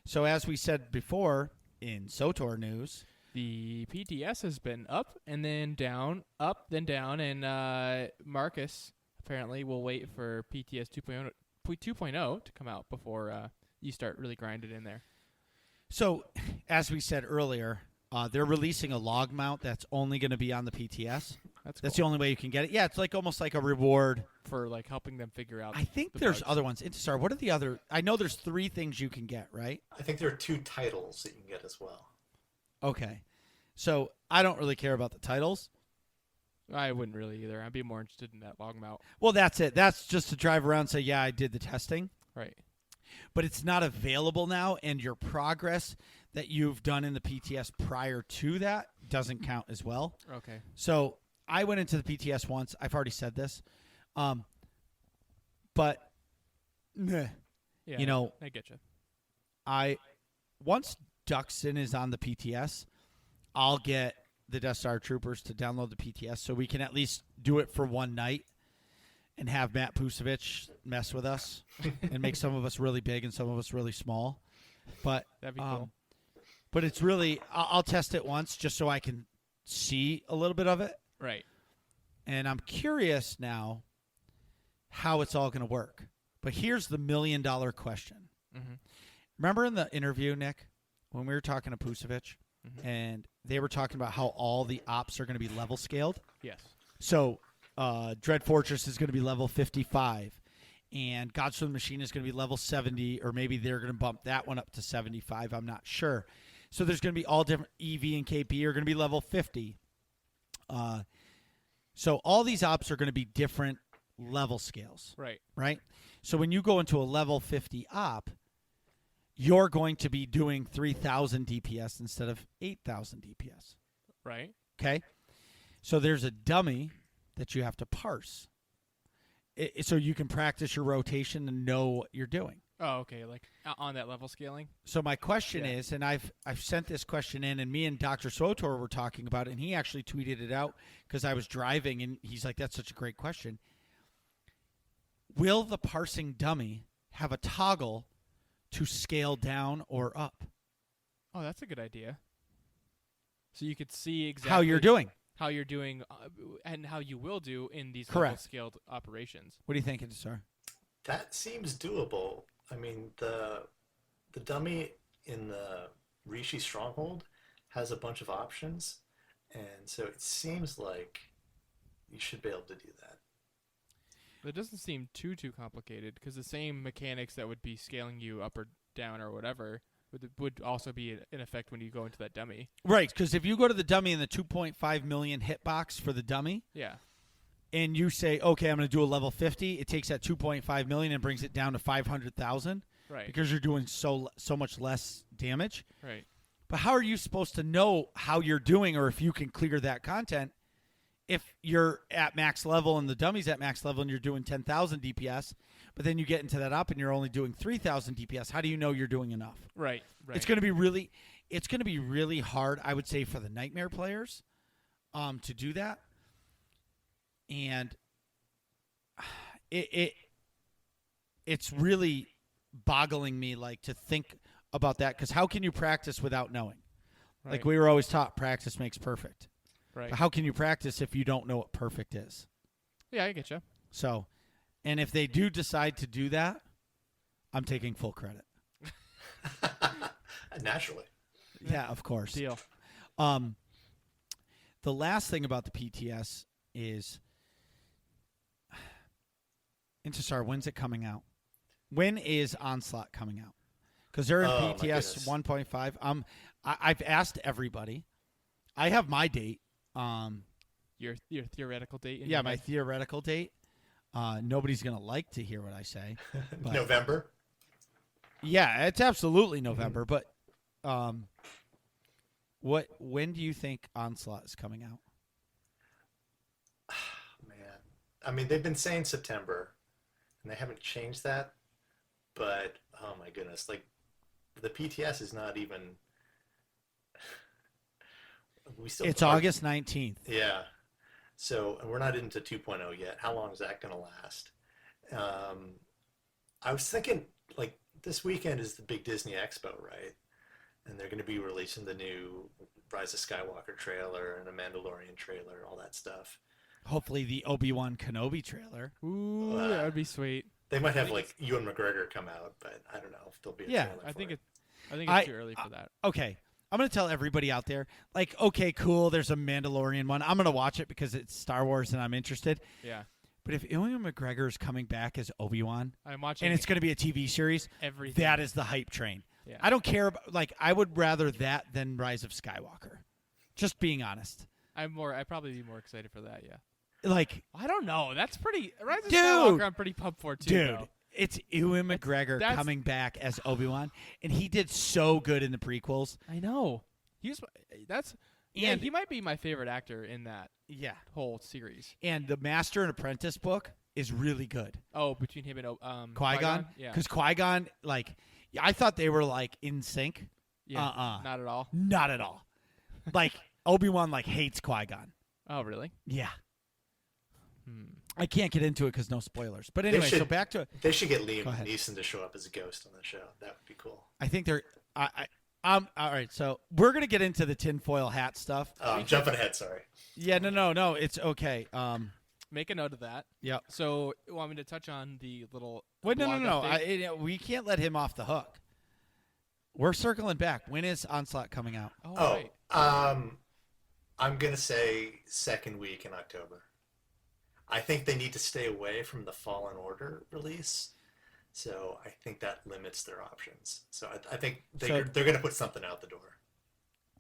So as we said before in SOTOR news, The PTS has been up and then down, up then down, and Marcus apparently will wait for PTS 2.0 to come out before you start really grinding in there. so as we said earlier, they're releasing a log mount that's only going to be on the PTS. That's That's cool. the only way you can get it. Yeah, it's like almost like a reward. For like helping them figure out. I think the there's bugs. other ones. Intisar, what are the other? I know there's 3 things you can get, right? I think there are 2 titles that you can get as well. Okay. So I don't really care about the titles. I wouldn't really either. I'd be more interested in that logmount. Well, that's it. That's just to drive around and say, yeah, I did the testing. Right. But it's not available now, and your progress that you've done in the PTS prior to that doesn't count as well. Okay. So I went into the PTS once. I've already said this. But, meh, Yeah. you know, I get you. once Duxton is on the PTS, I'll get the Death Star Troopers to download the PTS so we can at least do it for one night and have Matt Pusevich mess with us and make some of us really big and some of us really small. But That'd be cool. But it's really, I'll test it once just so I can see a little bit of it. Right. And I'm curious now how it's all going to work. But here's the $1 million question. Mm-hmm. Remember in the interview, Nick, when we were talking to Pusevich, and they were talking about how all the ops are going to be level scaled? Yes. So Dread Fortress is going to be level 55, and Gods from the Machine is going to be level 70, or maybe they're going to bump that one up to 75. I'm not sure. So there's going to be all different. EV and KP are going to be level 50. So all these ops are going to be different level scales, Right. right? So when you go into a level 50 op, you're going to be doing 3,000 DPS instead of 8,000 DPS. Right. Okay? So there's a dummy that you have to parse. So you can practice your rotation and know what you're doing. Oh, okay. Like on that level scaling. So my question Yeah. is, and I've sent this question in, and me and Dr. Sotor were talking about it, and he actually tweeted it out because I was driving, and he's like, that's such a great question. Will the parsing dummy have a toggle to scale down or up? Oh, that's a good idea. So you could see exactly How you're doing. how you're doing, and how you will do in these Correct. level scaled operations. What do you think, Intisar? That seems doable. I mean, the dummy in the Rishi Stronghold has a bunch of options, and so it seems like you should be able to do that. It doesn't seem too complicated because the same mechanics that would be scaling you up or down or whatever would also be in effect when you go into that dummy. Right, because if you go to the dummy in the 2.5 million hitbox for the dummy, Yeah. and you say, okay, I'm going to do a level 50, it takes that 2.5 million and brings it down to 500,000 Right. because you're doing so much less damage. Right. But how are you supposed to know how you're doing or if you can clear that content if you're at max level and the dummy's at max level and you're doing 10,000 DPS, but then you get into that up and you're only doing 3,000 DPS? How do you know you're doing enough? Right. Right. It's going to be really hard, I would say, for the Nightmare players to do that. And it's really boggling me, like, to think about that, because how can you practice without knowing? Right. Like we were always taught, practice makes perfect. Right. But how can you practice if you don't know what perfect is? Yeah, I get you. So, and if they do decide to do that, I'm taking full credit. Naturally. Yeah, of course. Deal. The last thing about the PTS is, Intisar, when's it coming out? When is Onslaught coming out? Because they're in Oh, my PTS goodness. 1.5. I've asked everybody. I have my date. Your theoretical date. In Yeah, your my head? theoretical date. Nobody's gonna like to hear what I say. But November? yeah, it's absolutely November. But when do you think Onslaught is coming out? Man. I mean, they've been saying September, and they haven't changed that. But, oh my goodness, like, the PTS is not even... It's August 19th. Yeah. So, and we're not into 2.0 yet. How long is that going to last? I was thinking, like, this weekend is the big Disney Expo, right? And they're going to be releasing the new Rise of Skywalker trailer and the Mandalorian trailer, all that stuff. Hopefully, the Obi-Wan Kenobi trailer. Ooh, that would be sweet. They might have, like, Ewan McGregor come out, but I don't know if there'll be a Yeah, trailer I for think it. I think it's too early for that. Okay, I'm going to tell everybody out there, like, okay, cool, there's a Mandalorian one. I'm going to watch it because it's Star Wars and I'm interested. Yeah. But if Ewan McGregor is coming back as Obi-Wan I'm watching and it's going to be a TV series, everything. that is the hype train. Yeah. I don't care about, like, I would rather that than Rise of Skywalker. Just being honest. I'd probably be more excited for that, yeah. Like, I don't know. That's pretty Rise of Dude. Skywalker I'm pretty pumped for too. dude, though. it's Ewan McGregor that's- coming back as Obi-Wan, and he did so good in the prequels. I know. And- he might be my favorite actor in that Yeah. whole series. And the Master and Apprentice book is really good. Oh, between him and Qui-Gon? Yeah. Because Qui-Gon, like, I thought they were, like, in sync. Yeah. Not at all. Not at all. Like, Obi-Wan, like, hates Qui-Gon. Oh, really? Yeah. Hmm. I can't get into it because no spoilers. But anyway, so should- back to it. They should get Liam Go ahead. Neeson to show up as a ghost on the show. That would be cool. I think they're all right, so we're going to get into the tinfoil hat stuff. I'm jumping ahead, sorry. Yeah, no, it's okay. Make a note of that. Yeah. So, you want me to touch on the little Wait, no. blog update? We can't let him off the hook. We're circling back. When is Onslaught coming out? Oh, right. I'm going to say second week in October. I think they need to stay away from the Fallen Order release. So I think that limits their options. So I think they're going to put something out the door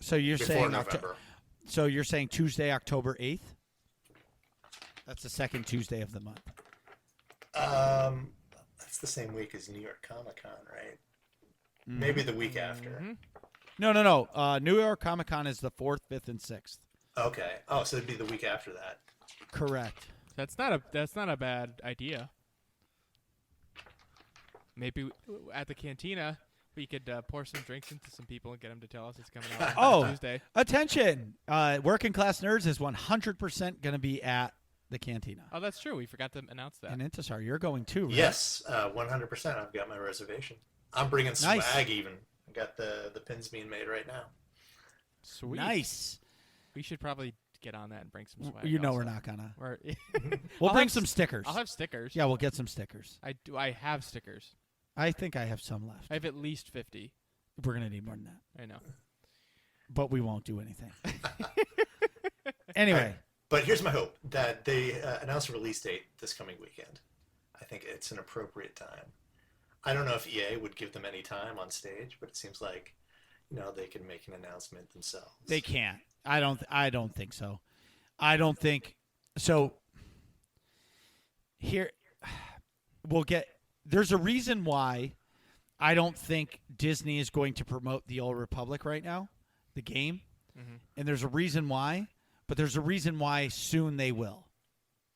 So you're before saying November. So you're saying Tuesday, October 8th? That's the second Tuesday of the month. That's the same week as New York Comic Con, right? Maybe the week after. Mhm. No. New York Comic Con is the 4th, 5th, and 6th. Okay. Oh, so it'd be the week after that. Correct. That's not a bad idea. Maybe at the cantina we could pour some drinks into some people and get them to tell us it's coming out on Tuesday. Attention! Working Class Nerds is 100% going to be at the cantina. Oh, that's true. We forgot to announce that. And Intisar, you're going too, right? Yes, 100%. I've got my reservation. I'm bringing Nice. swag even. I got the pins being made right now. Sweet. Nice. We should probably get on that and bring some swag. You know also. we're not gonna. I'll We'll bring have some stickers. I'll have stickers. Yeah, we'll get some stickers. I have stickers. I think I have some left. I have at least 50. We're gonna need more than that, I know. but we won't do anything. Anyway, But here's my hope that they announce a release date this coming weekend. I think it's an appropriate time. I don't know if EA would give them any time on stage, but it seems like, they can make an announcement themselves. they can't. I don't think so. I don't think so. Here, we'll get. There's a reason why I don't think Disney is going to promote the Old Republic right now, the game, and there's a reason why. But there's a reason why soon they will.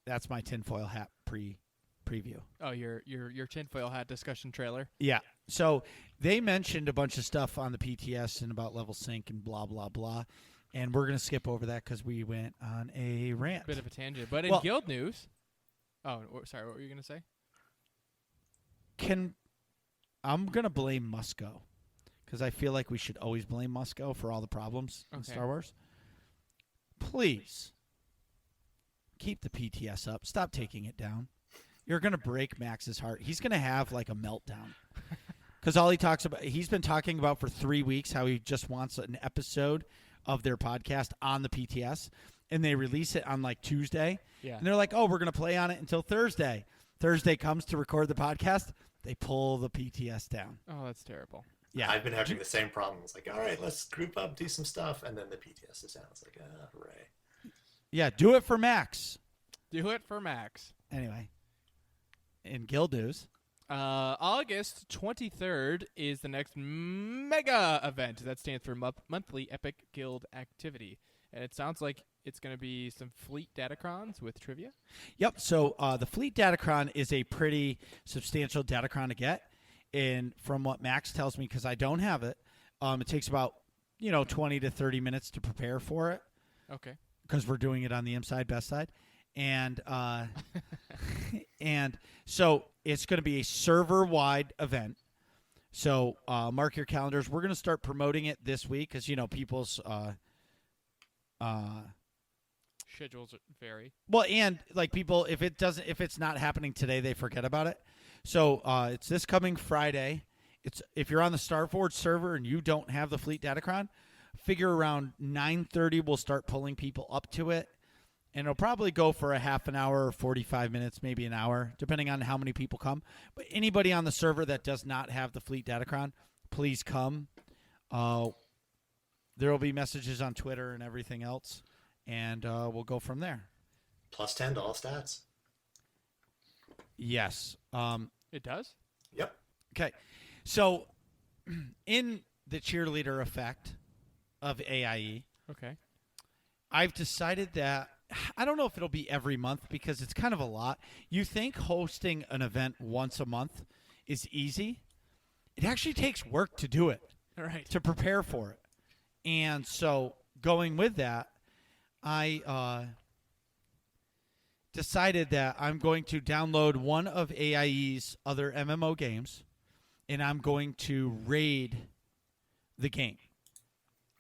That's my tinfoil hat preview. Oh, your tinfoil hat discussion trailer. Yeah. So they mentioned a bunch of stuff on the PTS and about level sync and blah blah blah, and we're gonna skip over that because we went on a rant. Bit of a tangent, but in Well- guild news. Oh, sorry. What were you gonna say? I'm gonna blame Musco because I feel like we should always blame Musco for all the problems in Okay. Star Wars. Please keep the PTS up. Stop taking it down. You're gonna break Max's heart. He's gonna have like a meltdown because all he's been talking about for 3 weeks how he just wants an episode of their podcast on the PTS, and they release it on like Tuesday. Yeah. And they're like, "Oh, we're gonna play on it until Thursday." Thursday comes to record the podcast. They pull the PTS down. Oh, that's terrible. Yeah. I've been having the same problem. It's like, all right, let's group up, do some stuff, and then the PTS is down. It's like, hooray. Yeah, do it for Max. Do it for Max. Anyway, in Guild News, August 23rd is the next mega event. That stands for monthly Epic Guild activity. And it sounds like it's going to be some fleet datacrons with trivia. yep. So the Fleet Datacron is a pretty substantial Datacron to get. And from what Max tells me, because I don't have it, it takes about 20 to 30 minutes to prepare for it Okay. because we're doing it on the inside best side. And and so it's going to be a server-wide event. So mark your calendars. We're going to start promoting it this week because people's Schedules vary. well, and like people, if it's not happening today, they forget about it. So it's this coming Friday. If you're on the Starforge server and you don't have the Fleet Datacron, figure around 9:30 we'll start pulling people up to it. And it'll probably go for a half an hour or 45 minutes, maybe an hour, depending on how many people come. But anybody on the server that does not have the Fleet Datacron, please come. There will be messages on Twitter and everything else, and we'll go from there. Plus 10 to all stats. Yes. It does? Yep. Okay. So in the cheerleader effect of AIE, Okay. I've decided that I don't know if it'll be every month because it's kind of a lot. You think hosting an event once a month is easy? It actually takes work to do it, All right. to prepare for it. And so going with that, I decided that I'm going to download one of AIE's other MMO games, and I'm going to raid the game.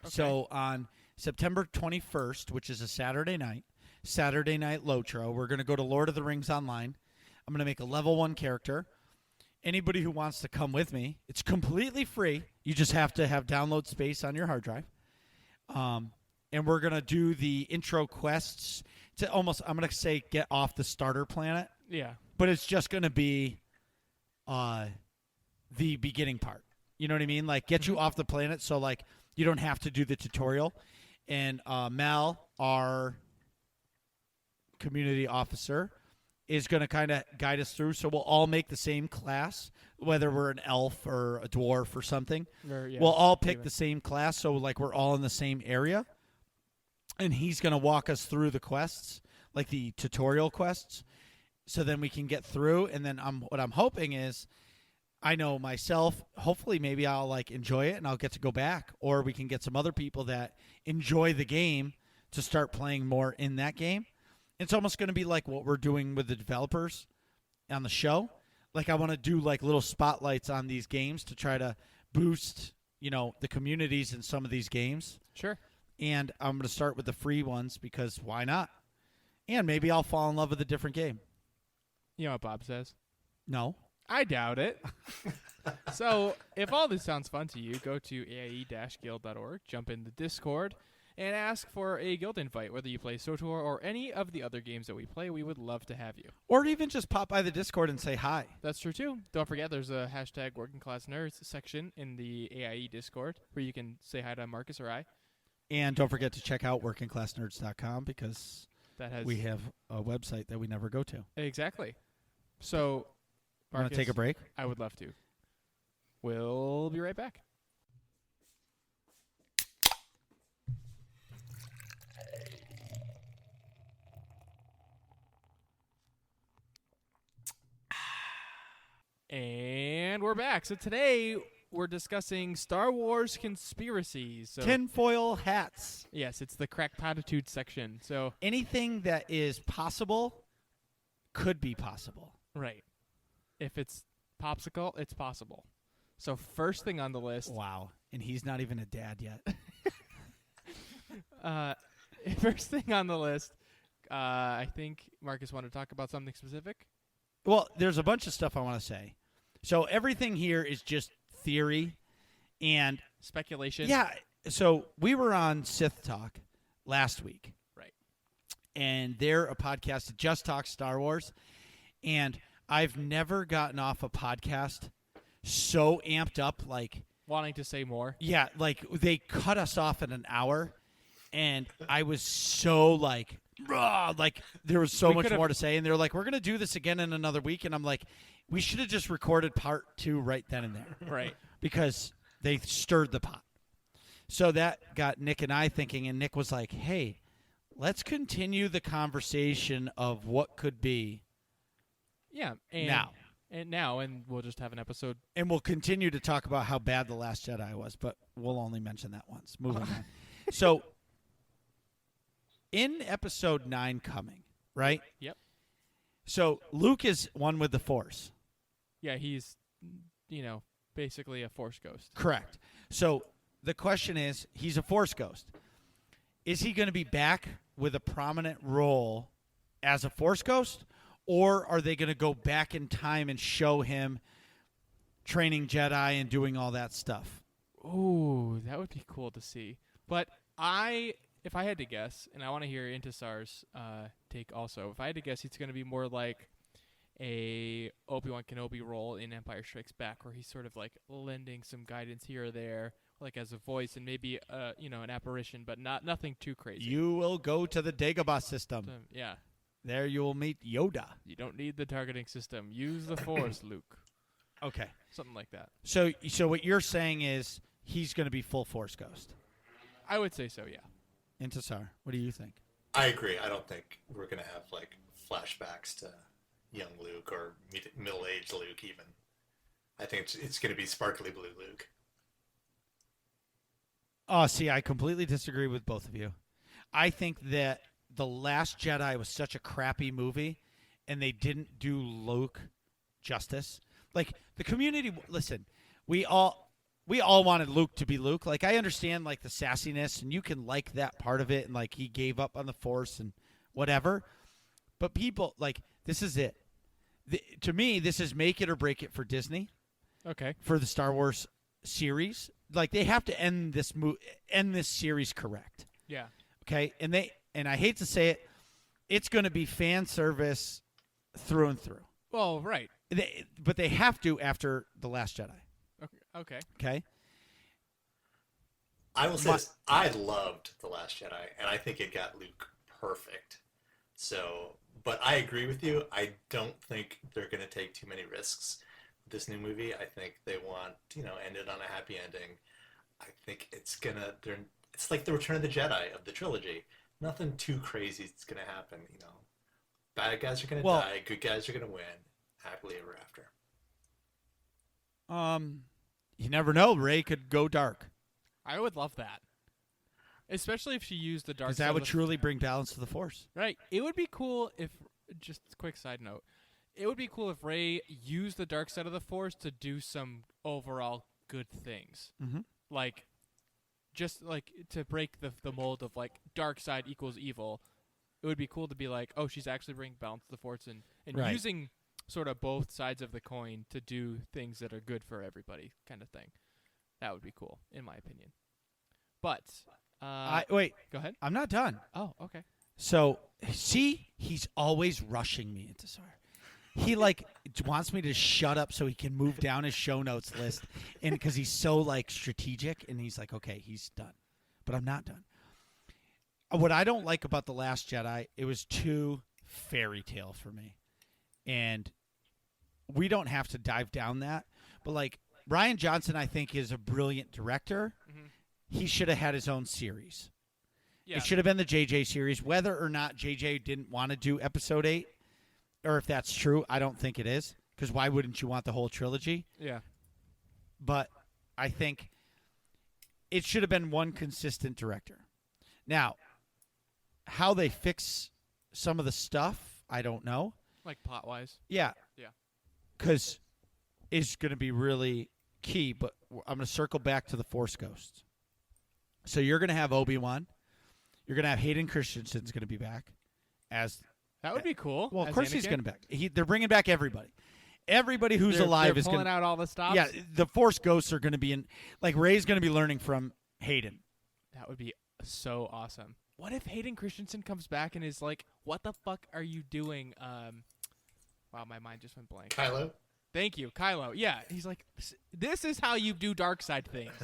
Okay. So on September 21st, which is a Saturday Night Lotro, we're going to go to Lord of the Rings Online. I'm going to make a level 1 character. Anybody who wants to come with me, it's completely free. You just have to have download space on your hard drive. And we're going to do the intro quests to almost, I'm going to say, get off the starter planet. Yeah. But it's just going to be the beginning part. You know what I mean? Like, get you off the planet so, like, you don't have to do the tutorial. And Mal, our community officer, is going to kind of guide us through. So we'll all make the same class, whether we're an elf or a dwarf or something. We'll all pick the same class, so, like, we're all in the same area. And he's going to walk us through the quests, like the tutorial quests, so then we can get through. And then what I'm hoping is, I know myself, hopefully maybe I'll like enjoy it and I'll get to go back, or we can get some other people that enjoy the game to start playing more in that game. It's almost going to be like what we're doing with the developers on the show. Like, I want to do like little spotlights on these games to try to boost, the communities in some of these games. Sure. And I'm going to start with the free ones because why not? And maybe I'll fall in love with a different game. You know what Bob says? No. I doubt it. So, if all this sounds fun to you, go to ae-guild.org, jump in the Discord, and ask for a guild invite. Whether you play SOTOR or any of the other games that we play, we would love to have you. Or even just pop by the Discord and say hi. That's true, too. Don't forget, there's a hashtag Working Class Nerds section in the AIE Discord where you can say hi to Marcus or I. And don't forget to check out workingclassnerds.com because we have a website that we never go to. Exactly. So, Want to take a break? I would love to. We'll be right back. And we're back. So today we're discussing Star Wars conspiracies. So, Tinfoil hats. yes, it's the crackpotitude section. So Anything that is possible could be possible. right. If it's popsicle, it's possible. So first thing on the list. Wow. And he's not even a dad yet. First thing on the list. I think Marcus wanted to talk about something specific. Well, there's a bunch of stuff I want to say. So everything here is just theory. And Speculation. yeah, so we were on Sith Talk last week. Right. And they're a podcast that just talks Star Wars. And I've never gotten off a podcast so amped up, like, Wanting to say more. yeah, like they cut us off at an hour, and I was so like, "Rah," like there was so We much could've- more to say, and they're like, we're gonna do this again in another week, and I'm like, we should have just recorded part 2 right then and there, Right. because they stirred the pot. So that got Nick and I thinking, and Nick was like, hey, let's continue the conversation of what could be Yeah. now. And we'll just have an episode. And we'll continue to talk about how bad The Last Jedi was, but we'll only mention that once. Moving on. So, in episode 9 coming, right? Yep. So, Luke is one with the Force. Yeah, he's, basically a Force ghost. Correct. So, the question is, he's a Force ghost. Is he going to be back with a prominent role as a Force ghost? Or are they going to go back in time and show him training Jedi and doing all that stuff? Ooh, that would be cool to see. But if I had to guess, and I want to hear Intisar's take also, if I had to guess, it's going to be more like a Obi-Wan Kenobi role in Empire Strikes Back, where he's sort of like lending some guidance here or there, like as a voice, and maybe an apparition, but nothing too crazy. You will go to the Dagobah system. Yeah. There you will meet Yoda. You don't need the targeting system. Use the Force, Luke. Okay. Something like that. So what you're saying is he's going to be full Force Ghost. I would say so, yeah. Intisar, what do you think? I agree. I don't think we're going to have like flashbacks to young Luke or middle-aged Luke even. I think it's going to be sparkly blue Luke. Oh, see, I completely disagree with both of you. I think that The Last Jedi was such a crappy movie, and they didn't do Luke justice. Like, the community, listen, we all wanted Luke to be Luke. Like, I understand, like, the sassiness, and you can like that part of it, and, like, he gave up on the Force and whatever. But people, like, this is it. To me, this is make it or break it for Disney. Okay. For the Star Wars series. Like, they have to end this series correct. Yeah. Okay? And I hate to say it, it's going to be fan service through and through. Well, right. But they have to after The Last Jedi. Okay. Okay? I will say this. I loved The Last Jedi, and I think it got Luke perfect. So, but I agree with you. I don't think they're going to take too many risks with this new movie. I think they want, end it on a happy ending. I think it's like the Return of the Jedi of the trilogy. Nothing too crazy is going to happen, Bad guys are going to die, good guys are going to win, happily ever after. You never know. Rey could go dark. I would love that. Especially if she used the dark Because side. that would truly bring balance to the Force. Right. It would be cool if, just a quick side note, it would be cool if Rey used the dark side of the Force to do some overall good things. Mm-hmm. Like, just like to break the mold of like dark side equals evil. It would be cool to be like, oh, she's actually bringing balance to the Force and Right. using sort of both sides of the coin to do things that are good for everybody, kind of thing. That would be cool, in my opinion. But wait, go ahead. I'm not done. Oh, okay. So, see, he's always rushing me into Sar. He wants me to shut up so he can move down his show notes list, and because he's so strategic, and he's like, okay, he's done, but I'm not done. What I don't like about The Last Jedi, it was too fairy tale for me, and we don't have to dive down that, but Rian Johnson, I think, is a brilliant director. Mm-hmm. He should have had his own series. Yeah. It should have been the JJ series. Whether or not JJ didn't want to do Episode 8, or if that's true, I don't think it is. Because why wouldn't you want the whole trilogy? Yeah. But I think it should have been one consistent director. Now, how they fix some of the stuff, I don't know. Like plot-wise. Yeah. Yeah. Because it's going to be really key. But I'm going to circle back to the Force Ghosts. So you're going to have Obi-Wan. You're going to have Hayden Christensen's going to be back as. That would be cool. Well, of as course he's Anakin. going to be back. They're bringing back everybody. Everybody who's They're alive is pulling going. out all the stops. Yeah, the Force Ghosts are going to be in. Rey's going to be learning from Hayden. That would be so awesome. What if Hayden Christensen comes back and is like, "What the fuck are you doing?" Wow, my mind just went blank. Kylo? Thank you, Kylo. Yeah, he's like, "This is how you do dark side things,"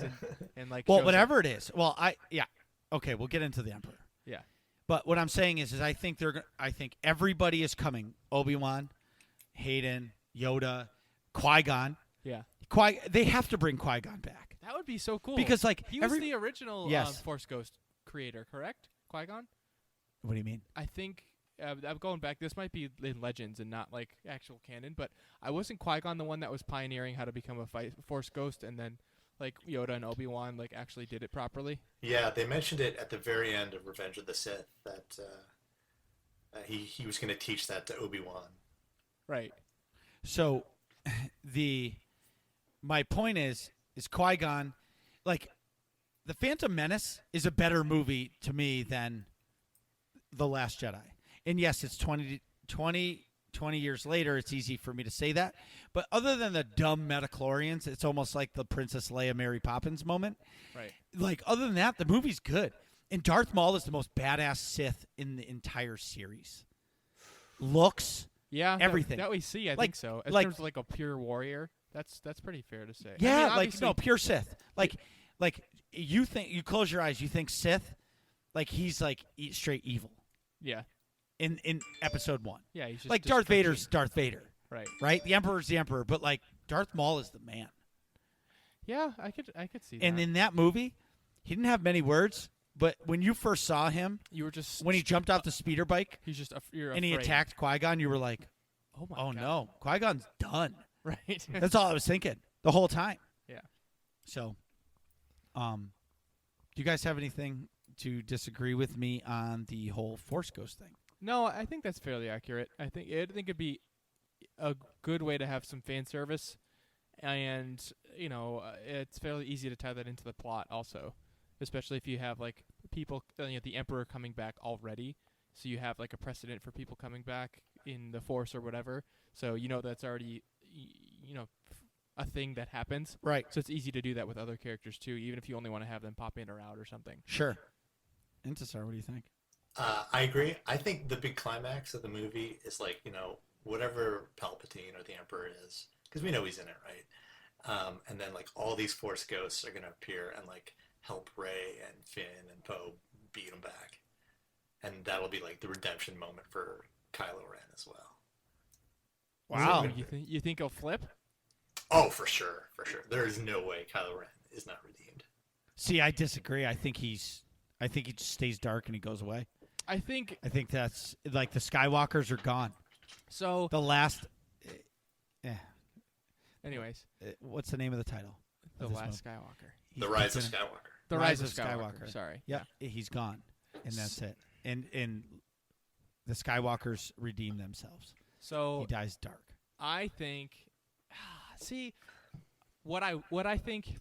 and Well, shows whatever up. it is. Well, okay, we'll get into the Emperor. Yeah. But what I'm saying is I think I think everybody is coming. Obi-Wan, Hayden, Yoda, Qui-Gon. Yeah. They have to bring Qui-Gon back. That would be so cool. Because he was the original Yes. Force Ghost creator, correct? Qui-Gon? What do you mean? I think I'm going back. This might be in Legends and not actual canon, but I wasn't Qui-Gon the one that was pioneering how to become a Force Ghost, and then Yoda and Obi-Wan actually did it properly. Yeah, they mentioned it at the very end of Revenge of the Sith that he was going to teach that to Obi-Wan. Right. So my point is Qui-Gon, The Phantom Menace is a better movie to me than The Last Jedi. And yes, it's 20 20 years later, it's easy for me to say that. But other than the dumb metachlorians, it's almost like the Princess Leia Mary Poppins moment. Right. Like, other than that, the movie's good. And Darth Maul is the most badass Sith in the entire series. Looks, Yeah, everything. that we see, I Like- think so. In like- terms of like a pure warrior, that's pretty fair to say. I yeah, mean, like obviously- no pure Sith. Like you think you close your eyes, you think Sith, like he's like straight evil yeah, in episode 1. yeah. He's just Like Darth destruction. Vader's Darth Vader, right. right? The Emperor's the Emperor, but like Darth Maul is the man. Yeah, I could see that. And in that movie, he didn't have many words, but when you first saw him, you were just when he jumped off the speeder bike he's just you're and he afraid. attacked Qui-Gon, you were like, Oh my "Oh God. no, Qui-Gon's done." Right. That's all I was thinking the whole time. Yeah. So, do you guys have anything to disagree with me on the whole Force Ghost thing? No, I think that's fairly accurate. I think it'd be a good way to have some fan service, and it's fairly easy to tie that into the plot also, especially if you have like people, the Emperor coming back already, so you have like a precedent for people coming back in the Force or whatever. So that's already a thing that happens. Right. So it's easy to do that with other characters too, even if you only want to have them pop in or out or something. Sure. Intisar, what do you think? I agree. I think the big climax of the movie is like, whatever Palpatine or the Emperor is, because we know he's in it, right? And then like all these Force ghosts are going to appear and like help Rey and Finn and Poe beat him back. And that'll be like the redemption moment for Kylo Ren as well. Wow. So you think he'll flip? Oh, for sure. For sure. There is no way Kylo Ren is not redeemed. See, I disagree. I think he just stays dark and he goes away. I think that's like the Skywalkers are gone. so. The last. Anyways, What's the name of the title? The of this Last movie? Skywalker. The Rise of Skywalker. The Rise of Skywalker. Sorry. Yeah, he's gone, and that's it. And the Skywalkers redeem themselves. So He dies dark. I think, see, what I think,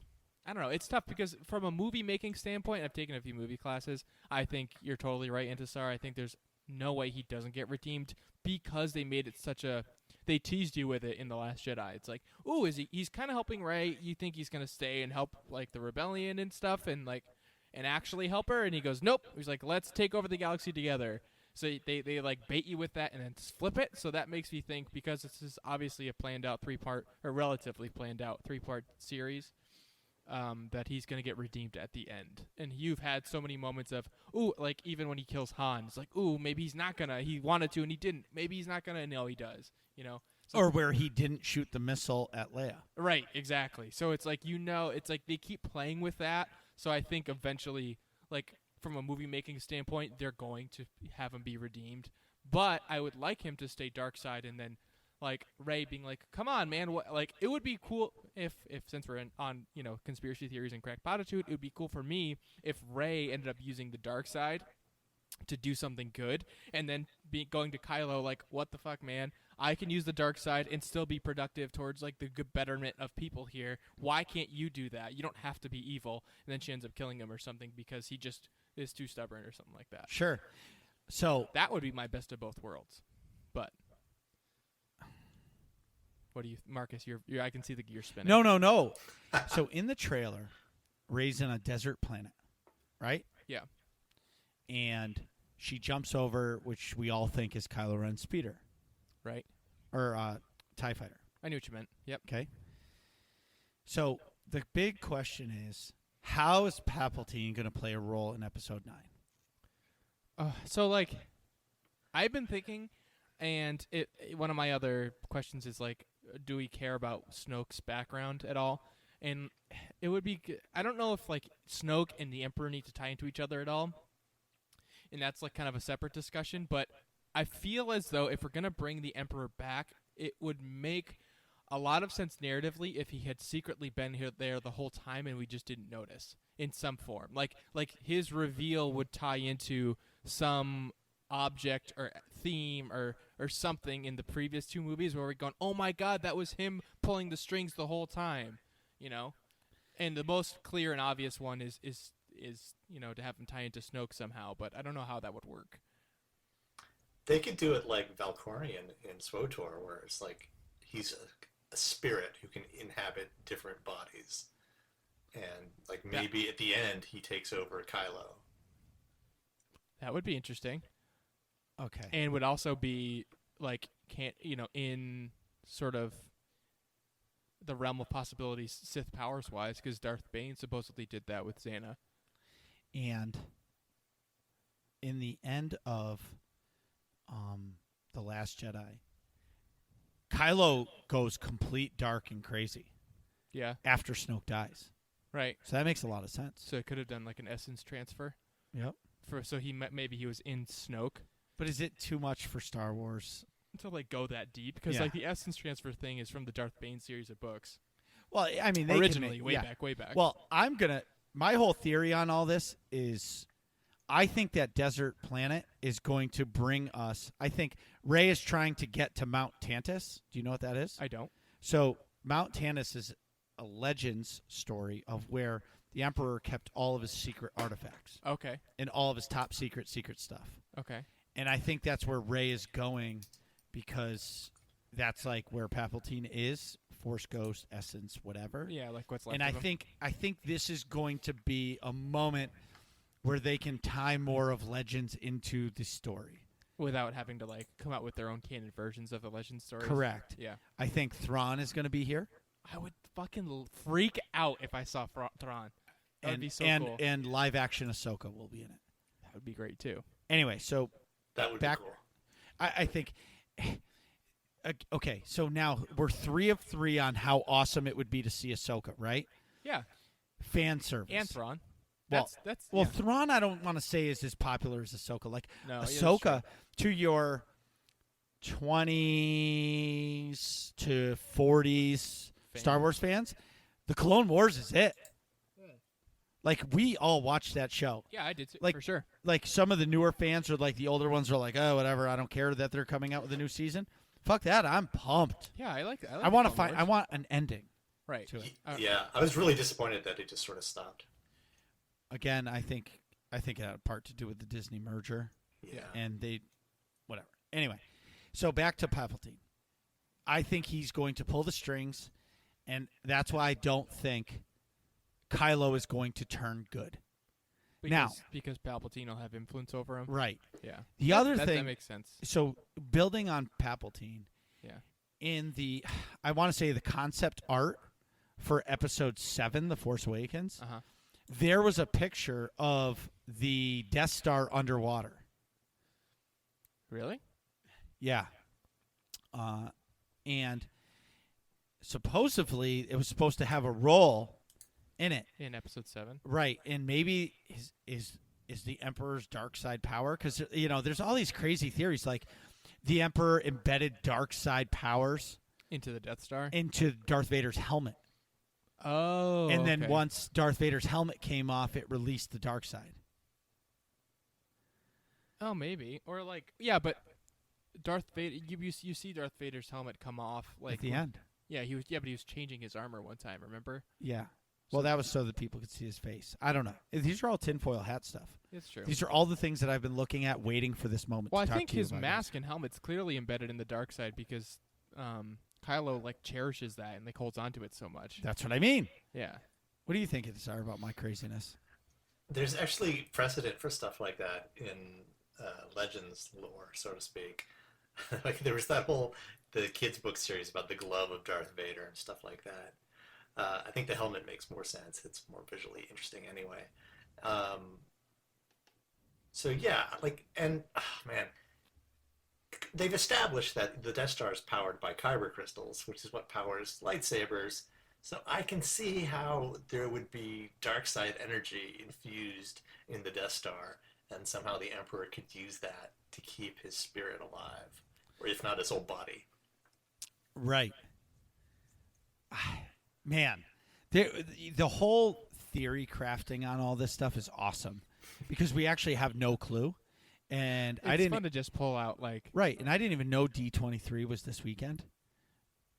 I don't know. It's tough because from a movie making standpoint, I've taken a few movie classes. I think you're totally right, Intisar. I think there's no way he doesn't get redeemed because they made it they teased you with it in The Last Jedi. It's like, ooh, he's kind of helping Rey. You think he's going to stay and help like the rebellion and stuff and actually help her? And he goes, nope. He's like, let's take over the galaxy together. So they like bait you with that and then flip it. So that makes me think, because this is obviously a planned out 3-part or relatively planned out 3-part series, that he's going to get redeemed at the end. And you've had so many moments of, ooh, like even when he kills Han, it's like, ooh, maybe he's not going to. He wanted to and he didn't. Maybe he's not going to. No, he does. So, Or where he didn't shoot the missile at Leia. right, exactly. So it's like, it's like they keep playing with that. So I think eventually, like from a movie making standpoint, they're going to have him be redeemed. But I would like him to stay dark side, and then like Rey being like, "Come on, man!" Like it would be cool if since we're on conspiracy theories and crackpotitude, it would be cool for me if Rey ended up using the dark side to do something good, and then going to Kylo like, "What the fuck, man? I can use the dark side and still be productive towards like the good betterment of people here. Why can't you do that? You don't have to be evil." And then she ends up killing him or something because he just is too stubborn or something like that. Sure. So That would be my best of both worlds. But what do you, Marcus? You're I can see the gear spinning. no. So in the trailer, Rey's in a desert planet, right? Yeah. And she jumps over, which we all think is Kylo Ren's speeder Right. or TIE fighter. I knew what you meant. Yep. Okay. So the big question is, how is Palpatine going to play a role in Episode 9? So like, I've been thinking, and one of my other questions is like, do we care about Snoke's background at all? And it would be, I don't know if like Snoke and the Emperor need to tie into each other at all. And that's like kind of a separate discussion, but I feel as though if we're going to bring the Emperor back, it would make a lot of sense narratively if he had secretly been there the whole time and we just didn't notice in some form. Like his reveal would tie into some object or theme or something in the previous two movies where we're going, oh my god, that was him pulling the strings the whole time, And the most clear and obvious one is to have him tie into Snoke somehow, but I don't know how that would work. They could do it like Valkorion in SWOTOR, where it's like he's a spirit who can inhabit different bodies, and like maybe at the end he takes over Kylo. That would be interesting, Okay. and would also be like in sort of the realm of possibilities Sith powers wise, because Darth Bane supposedly did that with Xana. And in the end of The Last Jedi, Kylo goes complete dark and crazy Yeah, after Snoke dies. right. So that makes a lot of sense. So it could have done like an essence transfer. Yep. So maybe he was in Snoke But is it too much for Star Wars? to like go that deep, because Yeah. like the essence transfer thing is from the Darth Bane series of books Well, I mean, they originally, can, way back. Well, my whole theory on all this is I think that desert planet is going to bring us. I think Rey is trying to get to Mount Tantus. Do you know what that is? I don't. So Mount Tantus is a Legends story of where the Emperor kept all of his secret artifacts Okay. and all of his top secret stuff. Okay. And I think that's where Rey is going because that's like where Palpatine is, Force Ghost, Essence, whatever. Yeah, like what's left And of him. I think this is going to be a moment where they can tie more of Legends into the story. Without having to like come out with their own canon versions of the legend stories. Correct. Yeah. I think Thrawn is going to be here. I would fucking freak out if I saw Thrawn. That would be so cool. And live action Ahsoka will be in it. That would be great too. Anyway, so That would Back- be cool. I think. Okay, so now we're 3 of 3 on how awesome it would be to see Ahsoka, right? Yeah. Fan service. And Thrawn. Well- That's Well, yeah. Thrawn, I don't want to say is as popular as Ahsoka. Like No, yeah, that's Ahsoka to your 20s to 40s Star Fans. Wars fans, the Clone Wars is it. Like we all watched that show. Yeah, I did too, like- for sure. Like some of the newer fans or like the older ones are like, oh, whatever. I don't care that they're coming out with a new season. Fuck that. I'm pumped. Yeah, I like. I want to find. I want an ending right. to it. Yeah, I was really disappointed that it just sort of stopped. Again, I think it had a part to do with the Disney merger. Yeah. And they, whatever. Anyway, so back to Palpatine. I think he's going to pull the strings, and that's why I don't think Kylo is going to turn good. Because Palpatine will have influence over him. Right. Yeah. The other that thing, makes sense. so building on Palpatine, Yeah. in the, I want to say the concept art for Episode 7, The Force Awakens, Uh huh. there was a picture of the Death Star underwater. Really? Yeah. And supposedly it was supposed to have a role in it. In Episode 7. Right. And maybe is the Emperor's dark side power? Because, there's all these crazy theories like the Emperor embedded dark side powers Into the Death Star. into Darth Vader's helmet. Oh. And then okay. once Darth Vader's helmet came off, it released the dark side. Oh, maybe. Or like, yeah, but Darth Vader. You see Darth Vader's helmet come off like At the end. Yeah, he was. Yeah, but he was changing his armor one time. Remember? Yeah. Well, that was so that people could see his face. I don't know. These are all tinfoil hat stuff. It's true. These are all the things that I've been looking at, waiting for this moment Well, to I talk think to you his about mask and helmet's clearly embedded in the dark side because Kylo like cherishes that and like holds onto it so much. this. That's what I mean. Yeah. What do you think, Intisar, about my craziness? There's actually precedent for stuff like that in Legends lore, so to speak. Like there was the kids' book series about the glove of Darth Vader and stuff like that. I think the helmet makes more sense. It's more visually interesting anyway. So yeah, man, they've established that the Death Star is powered by kyber crystals, which is what powers lightsabers. So I can see how there would be dark side energy infused in the Death Star, and somehow the Emperor could use that to keep his spirit alive, or if not his whole body. Right. Man, the whole theory crafting on all this stuff is awesome because we actually have no clue. And I It's didn't fun to just pull out like Right, and I didn't even know D23 was this weekend.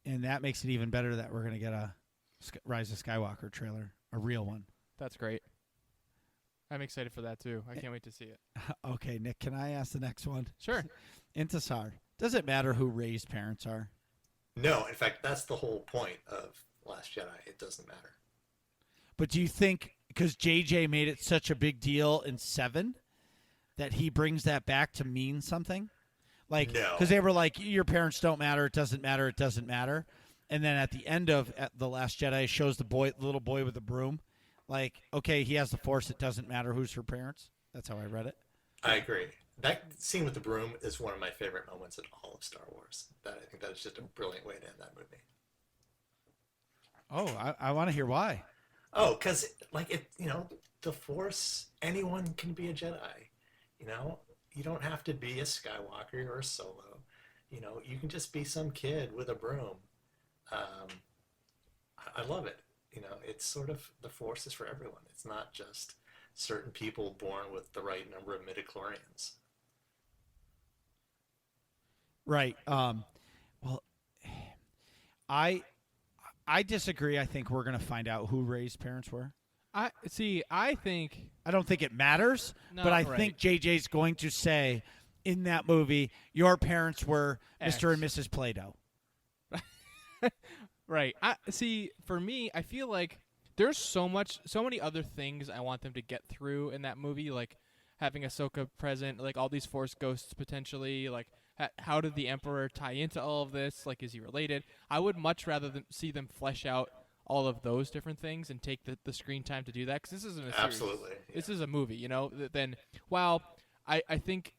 And that makes it even better that we're going to get a Rise of Skywalker trailer, a real one. that's great. I'm excited for that too. I can't wait to see it. Okay, Nick, can I ask the next one? Sure. Intisar. Does it matter who Rey's parents are? No, in fact, that's the whole point of Last Jedi. It doesn't matter. But do you think because JJ made it such a big deal in 7 that he brings that back to mean something? Like, No. because they were like, your parents don't matter. It doesn't matter. It doesn't matter. And then at the end of The Last Jedi, it shows the little boy with the broom. Like, okay, he has the Force. It doesn't matter who's her parents. That's how I read it. I agree. That scene with the broom is one of my favorite moments in all of Star Wars. I think that is just a brilliant way to end that movie. Oh, I want to hear why. Oh, because the Force, anyone can be a Jedi. You don't have to be a Skywalker or a Solo. You can just be some kid with a broom. I love it. It's sort of the Force is for everyone. It's not just certain people born with the right number of midichlorians. Right. Well, I disagree. I think we're going to find out who Rey's parents were. I think I don't think it matters, No, but I right. think JJ's going to say in that movie, your parents were X. Mr. and Mrs. Plato. right. For me, I feel like there's so many other things I want them to get through in that movie, like having Ahsoka present, like all these Force ghosts potentially, like how did the Emperor tie into all of this? Like, is he related? I would much rather see them flesh out all of those different things and take the screen time to do that, because this isn't a series. Absolutely. This is a movie, then while I think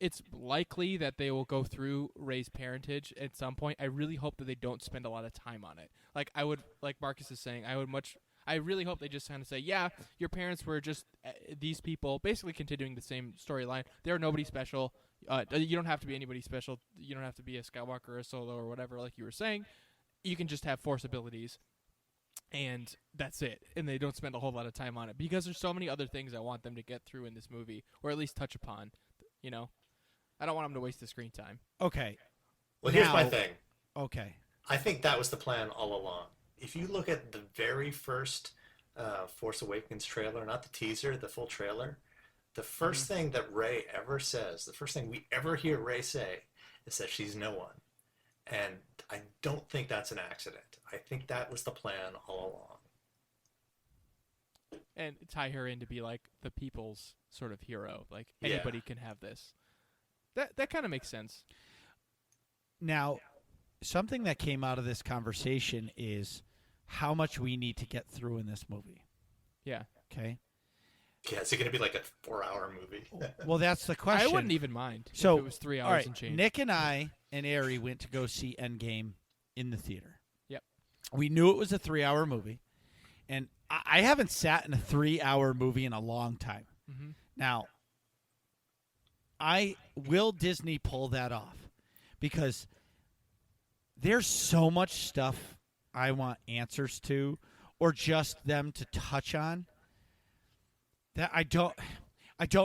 it's likely that they will go through Rey's parentage at some point, I really hope that they don't spend a lot of time on it. Like Marcus is saying, I really hope they just kind of say, yeah, your parents were just these people, basically continuing the same storyline. They're nobody special. You don't have to be anybody special. You don't have to be a Skywalker or a Solo or whatever, like you were saying. You can just have Force abilities, and that's it. And they don't spend a whole lot of time on it, because there's so many other things I want them to get through in this movie, or at least touch upon. I don't want them to waste the screen time. Okay. Well, here's my Now- thing. Okay. I think that was the plan all along. If you look at the very first Force Awakens trailer, not the teaser, the full trailer, the first thing that Rey ever says, the first thing we ever hear Rey say, is that she's no one. And I don't think that's an accident. I think that was the plan all along. And tie her in to be like the people's sort of hero. Like, Yeah. anybody can have this. That kind of makes sense. Now, something that came out of this conversation is how much we need to get through in this movie. Yeah. Okay. Yeah, is it going to be like a 4-hour movie? Well, that's the question. I wouldn't even mind So, if it was 3 hours all right, and change. Nick and I and Ari went to go see Endgame in the theater. Yep. We knew it was a 3-hour movie, and I haven't sat in a 3-hour movie in a long time. Mhm. Now, will Disney pull that off? Because there's so much stuff I want answers to, or just them to touch on, that I don't.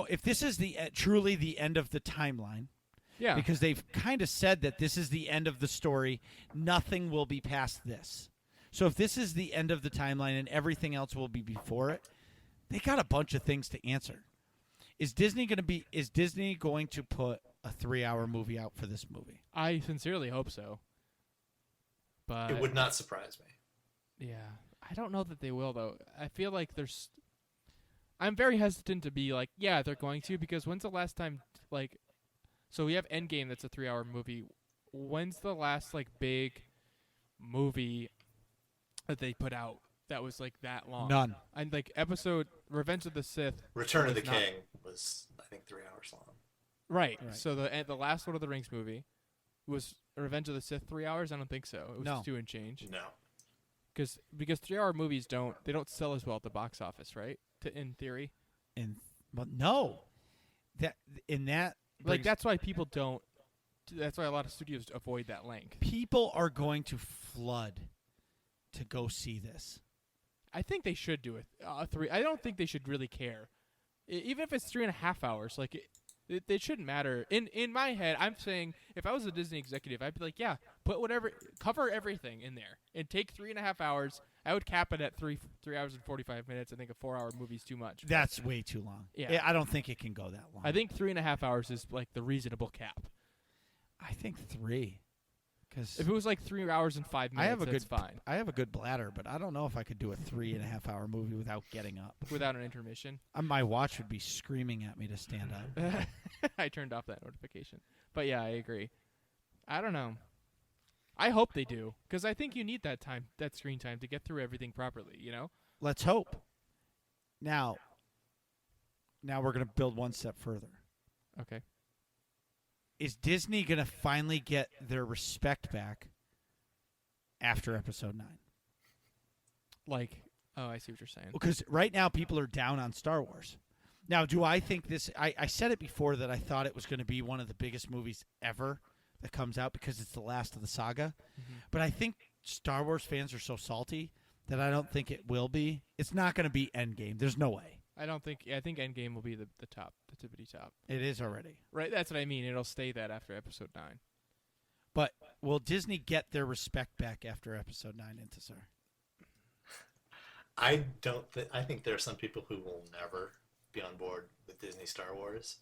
If this is truly the end of the timeline, Yeah. because they've kind of said that this is the end of the story, nothing will be past this. So if this is the end of the timeline and everything else will be before it, they got a bunch of things to answer. Is Disney going to put a 3-hour movie out for this movie? I sincerely hope so. But It would not surprise me. yeah, I don't know that they will, though. I feel like I'm very hesitant to be like, yeah, they're going to, because when's the last time, like, so we have Endgame that's a 3-hour movie. When's the last, like, big movie that they put out that was, like, that long? None. And, like, Revenge of the Sith. Return of the was not- King was, I think, 3 hours long. Right. Right. So the last Lord of the Rings movie was Revenge of the Sith 3 hours? I don't think so. It was No. 2 and change. No. Because 3-hour movies don't sell as well at the box office, right? In theory, No, that like brings- that's why people don't. That's why a lot of studios avoid that length. people are going to flood to go see this. I think they should do it. 3. I don't think they should really care, even if it's 3.5 hours. Like It shouldn't matter. In my head, I'm saying if I was a Disney executive, I'd be like, yeah, cover everything in there, and take 3.5 hours. I would cap it at 3 hours and 45 minutes. I think a 4-hour movie is too much. That's way too long. Yeah. I don't think it can go that long. I think 3.5 hours is like the reasonable cap. I think 3. Because If it was like 3 hours and 5 minutes, that's fine. I have a good bladder, but I don't know if I could do a 3.5 hour movie without getting up. Without an intermission. My watch would be screaming at me to stand up. I turned off that notification. But yeah, I agree. I don't know. I hope they do, because I think you need that time, that screen time, to get through everything properly, you know? Let's hope. Now we're going to build one step further. Okay. Is Disney going to finally get their respect back after episode 9? Like, oh, I see what you're saying. Because right now people are down on Star Wars. Now, do I think this... I said it before that I thought it was going to be one of the biggest movies ever that comes out because it's the last of the saga. Mm-hmm. But I think Star Wars fans are so salty that I don't think it will be. It's not going to be Endgame. There's no way. I think Endgame will be the top, the tippity top. It is already. Right, that's what I mean. It'll stay that after episode 9. But will Disney get their respect back after episode 9, Intisar? I don't. I think there are some people who will never be on board with Disney Star Wars.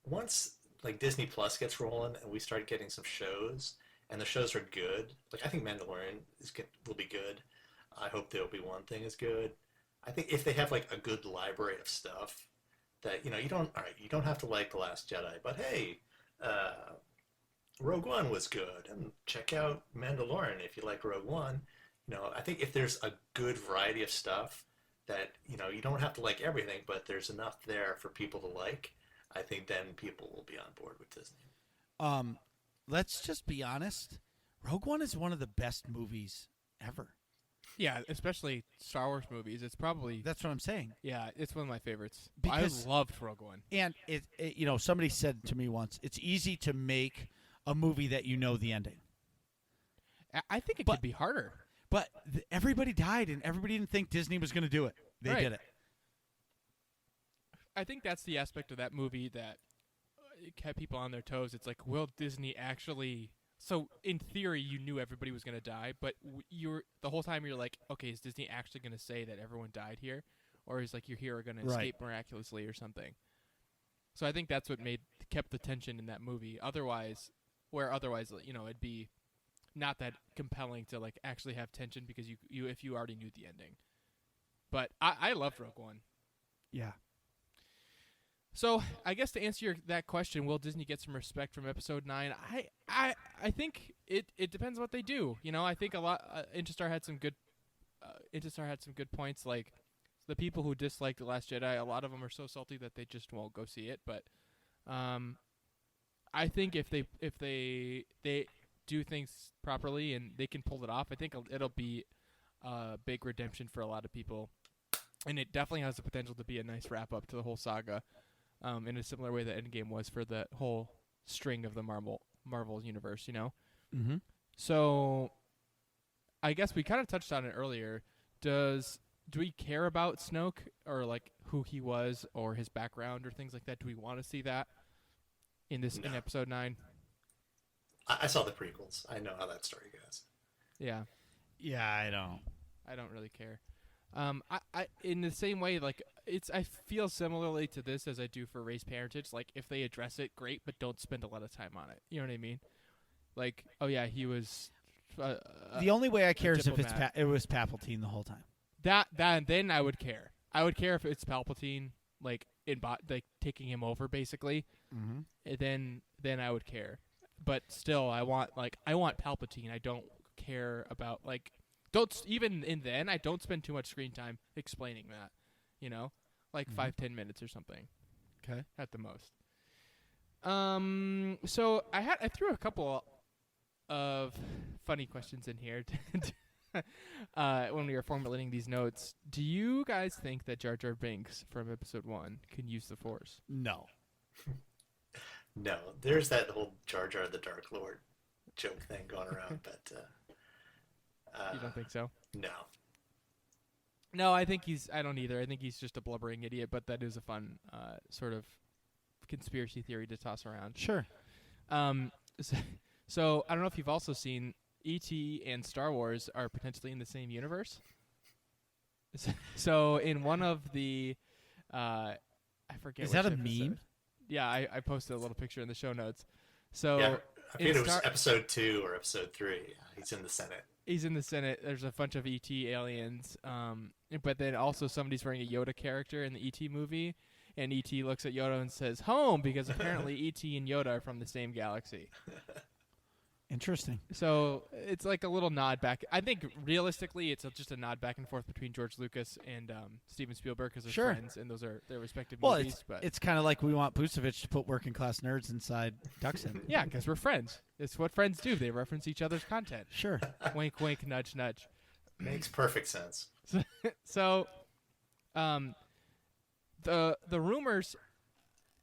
Once like Disney Plus gets rolling and we start getting some shows, and the shows are good. Like I think Mandalorian will be good. I hope the Obi-Wan thing is good. I think if they have like a good library of stuff that you don't have to like The Last Jedi, but hey, Rogue One was good, and check out Mandalorian if you like Rogue One. I think if there's a good variety of stuff that you don't have to like everything, but there's enough there for people to like, I think then people will be on board with Disney. Let's just be honest. Rogue One is one of the best movies ever. Yeah, especially Star Wars movies. It's probably... That's what I'm saying. Yeah, it's one of my favorites. Because I loved Rogue One. And somebody said to me once, it's easy to make a movie that you know the ending. I think it could be harder. But everybody died, and everybody didn't think Disney was going to do it. They did it. I think that's the aspect of that movie that kept people on their toes. It's like, will Disney actually... So, in theory, you knew everybody was going to die, but the whole time you're like, okay, is Disney actually going to say that everyone died here? Or is like your hero going to escape miraculously or something? So I think that's what kept the tension in that movie. Otherwise, it'd be not that compelling to like actually have tension because if you already knew the ending. But I love Rogue One. Yeah. So I guess to answer that question, will Disney get some respect from Episode 9? I think it depends on what they do. I think a lot. Intisar had some good points. Like the people who dislike The Last Jedi, a lot of them are so salty that they just won't go see it. But I think if they do things properly and they can pull it off, I think it'll be a big redemption for a lot of people, and it definitely has the potential to be a nice wrap up to the whole saga. In a similar way that Endgame was for the whole string of the Marvel universe, Mm-hmm. So, I guess we kind of touched on it earlier. Do we care about Snoke or like who he was or his background or things like that? Do we want to see that in Episode 9? I saw the prequels. I know how that story goes. Yeah. Yeah, I don't really care. I in the same way, like I feel similarly to this as I do for race parentage. Like if they address it, great, but don't spend a lot of time on it. You know what I mean? Like, oh yeah, he was. The only way I care is if it was Palpatine the whole time. Then I would care. I would care if it's Palpatine, like taking him over basically. Mm-hmm. Then I would care. But still, I want Palpatine. I don't care about like. I don't spend too much screen time explaining that, like 5-10 minutes or something. Okay. At the most. So I threw a couple of funny questions in here when we were formulating these notes. Do you guys think that Jar Jar Binks from Episode 1 can use the Force? No. No. There's that whole Jar Jar the Dark Lord joke thing going around, but... you don't think so? No. No, I think I don't either. I think he's just a blubbering idiot, but that is a fun sort of conspiracy theory to toss around. Sure. Um, so I don't know if you've also seen E.T. and Star Wars are potentially in the same universe. So in one of the, I forget. Is which that a episode. meme? Yeah, I posted a little picture in the show notes. So Yeah, I think it was Star- episode 2 or episode 3. He's in the Senate. he's in the Senate. There's a bunch of E.T. aliens. But then also somebody's wearing a Yoda character in the E.T. movie. And E.T. looks at Yoda and says, "Home," because apparently E.T. and Yoda are from the same galaxy. Interesting. So it's like a little nod back. I think realistically, it's just a nod back and forth between George Lucas and Steven Spielberg because they're Sure. friends and those are their respective Well, movies. But it's kind of like we want Pusevich to put working class nerds inside Duxon. yeah, because we're friends. It's what friends do. They reference each other's content. Sure. Wink, wink, nudge, nudge. Makes perfect sense. So, the rumors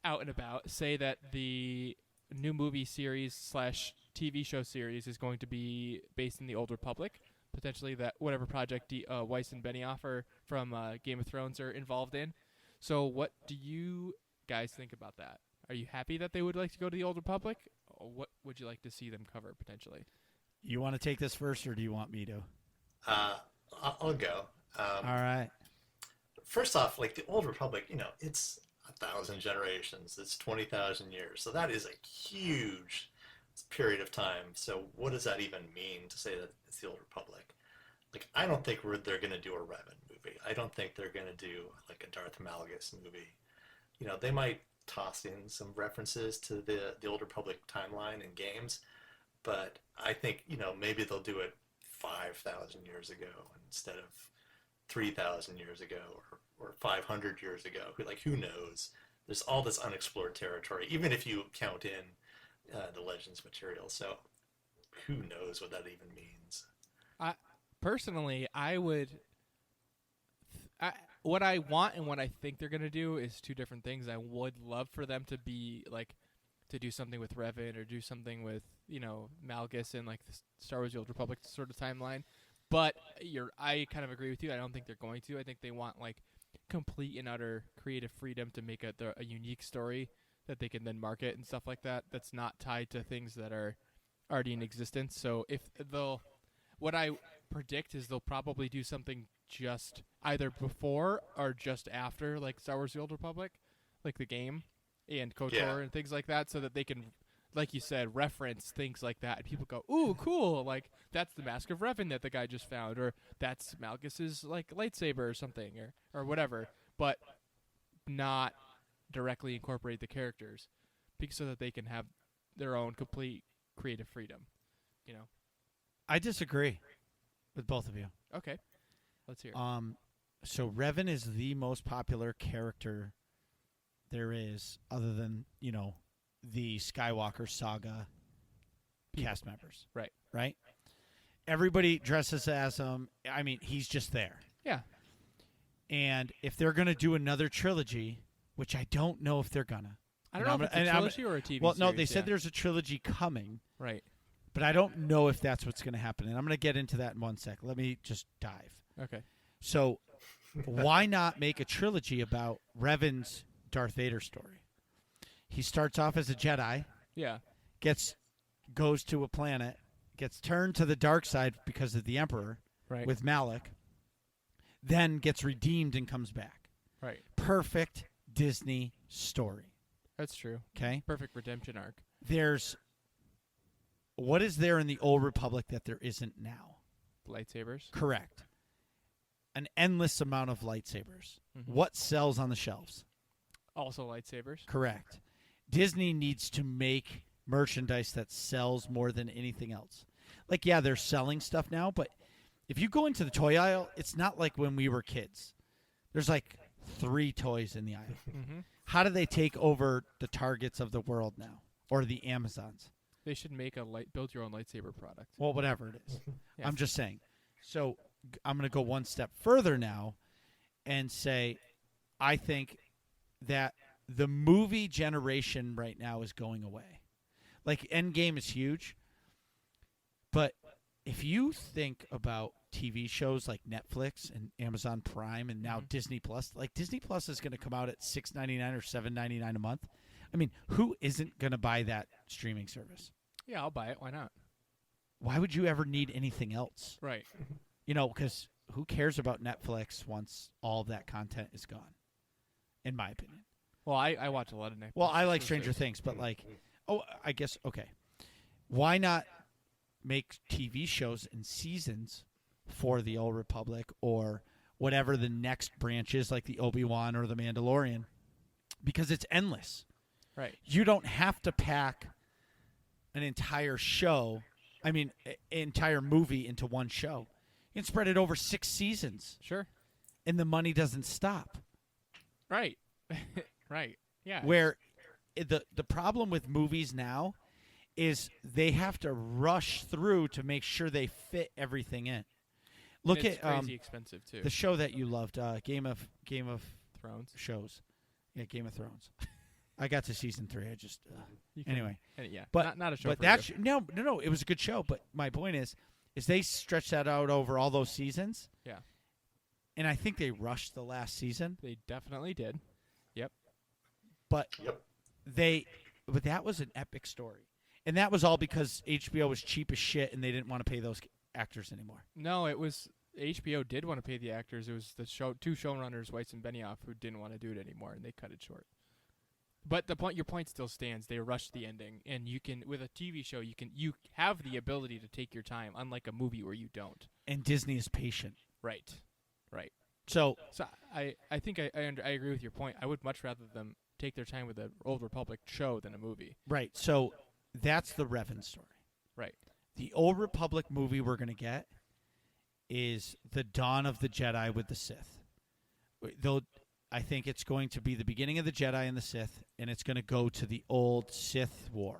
out and about say that the new movie series / TV show series is going to be based in the Old Republic. Potentially that whatever project Weiss and Benioff from Game of Thrones are involved in. So what do you guys think about that? Are you happy that they would like to go to the Old Republic? Or what would you like to see them cover potentially? You want to take this first, or do you want me to? I'll go. All right. First off, like the Old Republic, it's 1,000 generations. It's 20,000 years. So that is a huge period of time. So what does that even mean to say that it's the Old Republic? Like, I don't think they're going to do a Revan movie. I don't think they're going to do like a Darth Malgus movie. They might toss in some references to the Old Republic timeline and games, but I think, maybe they'll do it 5,000 years ago instead of 3,000 years ago or 500 years ago. Like, who knows? There's all this unexplored territory, even if you count in the Legends material. So who knows what that even means? Personally, I would. What I want and what I think they're gonna do is two different things. I would love for them to be like to do something with Revan or do something with Malgus and like the Star Wars: The Old Republic sort of timeline. But I kind of agree with you. I don't think they're going to. I think they want like complete and utter creative freedom to make a unique story that they can then market and stuff like that. That's not tied to things that are already in existence. So what I predict is they'll probably do something just either before or just after like Star Wars: The Old Republic, like the game and KOTOR and things like that, so that they can, like you said, reference things like that. And people go, "Ooh, cool! Like that's the Mask of Revan that the guy just found, or that's Malgus's like lightsaber or something, or whatever." But not directly incorporate the characters, so that they can have their own complete creative freedom. I disagree with both of you. Okay, let's hear it. So Revan is the most popular character there is, other than the Skywalker saga cast members. Right. Right. Everybody dresses as him. I mean, he's just there. Yeah. And if they're gonna do another trilogy, which I don't know if they're gonna. I don't know if it's a trilogy or a TV Well, series. no, they said there's a trilogy coming. Right. But I don't know if that's what's going to happen. And I'm going to get into that in 1 sec. Let me just dive. Okay. So why not make a trilogy about Revan's Darth Vader story? He starts off as a Jedi, Yeah. goes to a planet, gets turned to the dark side because of the Emperor Right. with Malak, then gets redeemed and comes back. Right. Perfect Disney story. That's true. Okay? Perfect redemption arc. What is there in the Old Republic that there isn't now? Lightsabers. Correct. An endless amount of lightsabers. Mhm. What sells on the shelves? Also lightsabers. Correct. Disney needs to make merchandise that sells more than anything else. Like, yeah, they're selling stuff now, but if you go into the toy aisle, it's not like when we were kids. There's like 3 toys in the aisle. Mm-hmm. How do they take over the Targets of the world now? Or the Amazons? They should make a build your own lightsaber product. Well, whatever it is. Yeah. I'm just saying. So I'm going to go one step further now and say I think that the movie generation right now is going away. Like, Endgame is huge, but if you think about TV shows like Netflix and Amazon Prime and now Disney Plus, like Disney Plus is going to come out at $6.99 or $7.99 a month. I mean, who isn't going to buy that streaming service? Yeah, I'll buy it. Why not? Why would you ever need anything else? Right. Because who cares about Netflix once all of that content is gone, in my opinion. Well, I watch a lot of Netflix. Well, I like Stranger Things, but I guess, okay. Why not make TV shows and seasons for the Old Republic or whatever the next branch is, like the Obi-Wan or the Mandalorian? Because it's endless. Right. You don't have to pack an entire show, entire movie into one show. You can spread it over 6 seasons. Sure. And the money doesn't stop. Right. Right. Yeah. Where the problem with movies now is they have to rush through to make sure they fit everything in. Look it's at crazy expensive too. the show that you loved, Game of Thrones shows. Yeah, Game of Thrones. I got to season 3. I just anyway. Yeah, But not a show. But for that's you. no. It was a good show. But my point is they stretched that out over all those seasons. Yeah. And I think they rushed the last season. They definitely did. Yep. But Yep. but that was an epic story. And that was all because HBO was cheap as shit and they didn't want to pay those actors anymore. No, it was HBO did want to pay the actors. It was the two showrunners, Weiss and Benioff, who didn't want to do it anymore, and they cut it short. But your point still stands. They rushed the ending, and you can with a TV show, you have the ability to take your time, unlike a movie where you don't. And Disney is patient. Right. So I think I agree with your point. I would much rather them take their time with an Old Republic show than a movie. right. So that's the Revan story. Right. The Old Republic movie we're going to get is the Dawn of the Jedi with the Sith. Though I think it's going to be the beginning of the Jedi and the Sith, and it's going to go to the old Sith War.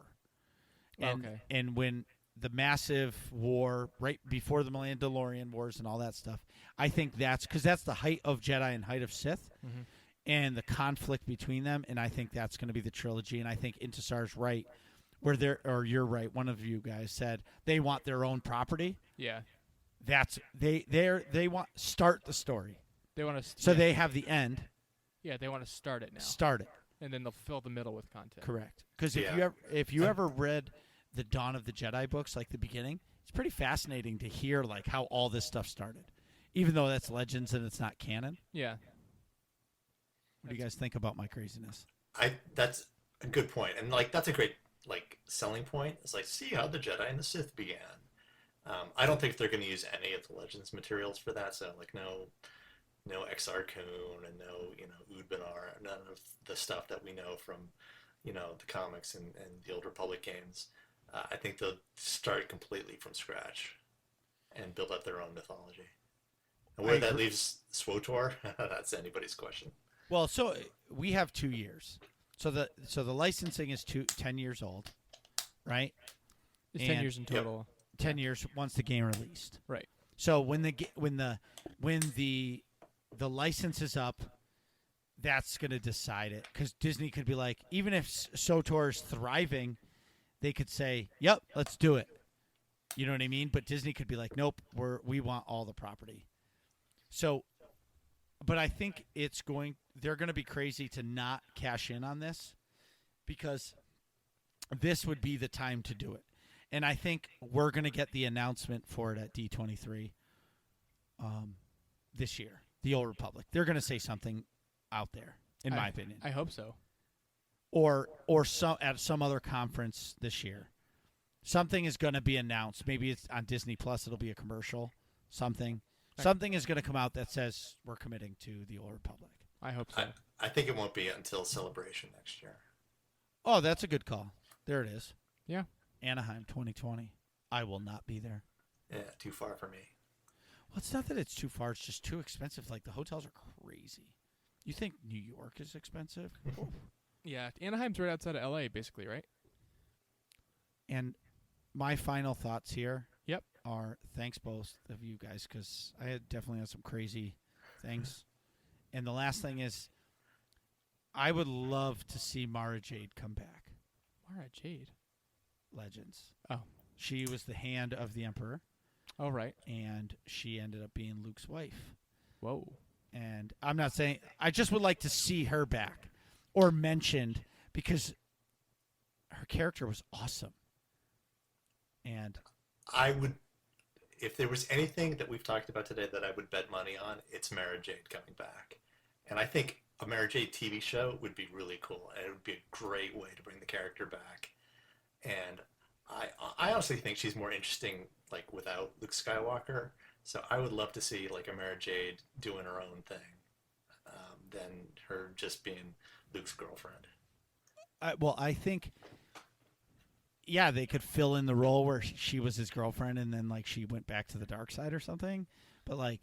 And when the massive war right before the Mandalorian Wars and all that stuff, I think that's because that's the height of Jedi and height of Sith, and the conflict between them, and I think that's going to be the trilogy. And I think Intisar's right, you're right. One of you guys said they want their own property. Yeah. That's they want start the story. They want to. So they have the end. Yeah, they want to start it now. Start it. And then they'll fill the middle with content. Correct. Because if you ever read the Dawn of the Jedi books, like the beginning, it's pretty fascinating to hear like how all this stuff started, even though that's legends and it's not canon. Yeah. What do you guys think about my craziness? That's a good point, and that's a great selling point. It's see how the Jedi and the Sith began. I don't think they're going to use any of the Legends materials for that. So no Exar Kun and no Ood Benar, none of the stuff that we know from the comics and the Old Republic games. I think they'll start completely from scratch and build up their own mythology. And where that leaves SWTOR, that's anybody's question. Well, so we have 2 years. So the licensing is 10 years old, right? It's 10 years in total. 10 years once the game released. Right. So when the license is up, that's going to decide it. Because Disney could be like, even if SWTOR is thriving, they could say, "Yep, let's do it." You know what I mean? But Disney could be like, "Nope, we want all the property." So, but I think they're going to be crazy to not cash in on this, because this would be the time to do it. And I think we're going to get the announcement for it at D23 this year. The Old Republic. They're going to say something out there, in my opinion. I hope so. Or at some other conference this year. Something is going to be announced. Maybe it's on Disney Plus. It'll be a commercial. Something is going to come out that says we're committing to the Old Republic. I hope so. I think it won't be until Celebration next year. Oh, that's a good call. There it is. Yeah. Anaheim 2020. I will not be there. Yeah, too far for me. Well, it's not that it's too far. It's just too expensive. The hotels are crazy. You think New York is expensive? Yeah, Anaheim's right outside of L.A., basically, right? And my final thoughts here Yep. are thanks both of you guys, because I definitely had some crazy things. And the last thing is, I would love to see Mara Jade come back. Mara Jade? Legends. Oh. She was the hand of the Emperor. Oh, right. and she ended up being Luke's wife. Whoa. And I'm not saying I just would like to see her back or mentioned because her character was awesome. And I would, if there was anything that we've talked about today that I would bet money on, it's Mara Jade coming back. And I think a Mara Jade TV show would be really cool, and it would be a great way to bring the character back. And I honestly think she's more interesting like without Luke Skywalker. So I would love to see like a Mara Jade doing her own thing than her just being Luke's girlfriend. I think, yeah, they could fill in the role where she was his girlfriend and then like she went back to the dark side or something. But like,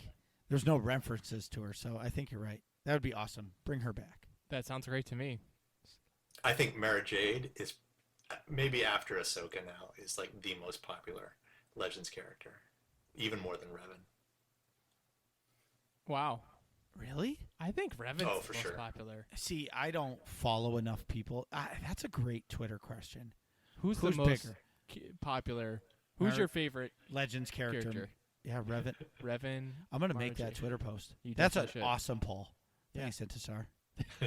there's no references to her, so I think you're right. That would be awesome. Bring her back. That sounds great to me. I think Mara Jade is maybe after Ahsoka now is like the most popular Legends character, even more than Revan. Wow. Really? I think Revan's Oh, the for most sure. popular. See, I don't follow enough people. That's a great Twitter question. Who's the most popular? Who's your favorite Legends character? Yeah, Revan. Revan. I'm going to Mara make that Jade. Twitter post. You That's an definitely should. awesome poll. Thanks, Intisar.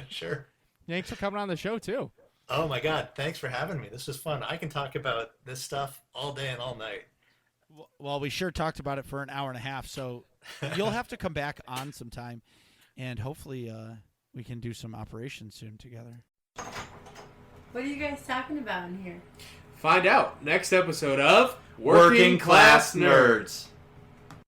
Sure. Thanks for coming on the show, too. Oh my God, thanks for having me. This was fun. I can talk about this stuff all day and all night. Well, we sure talked about it for an hour and a half, so you'll have to come back on sometime, and hopefully we can do some operations soon together. What are you guys talking about in here? Find out next episode of Working Class Nerds.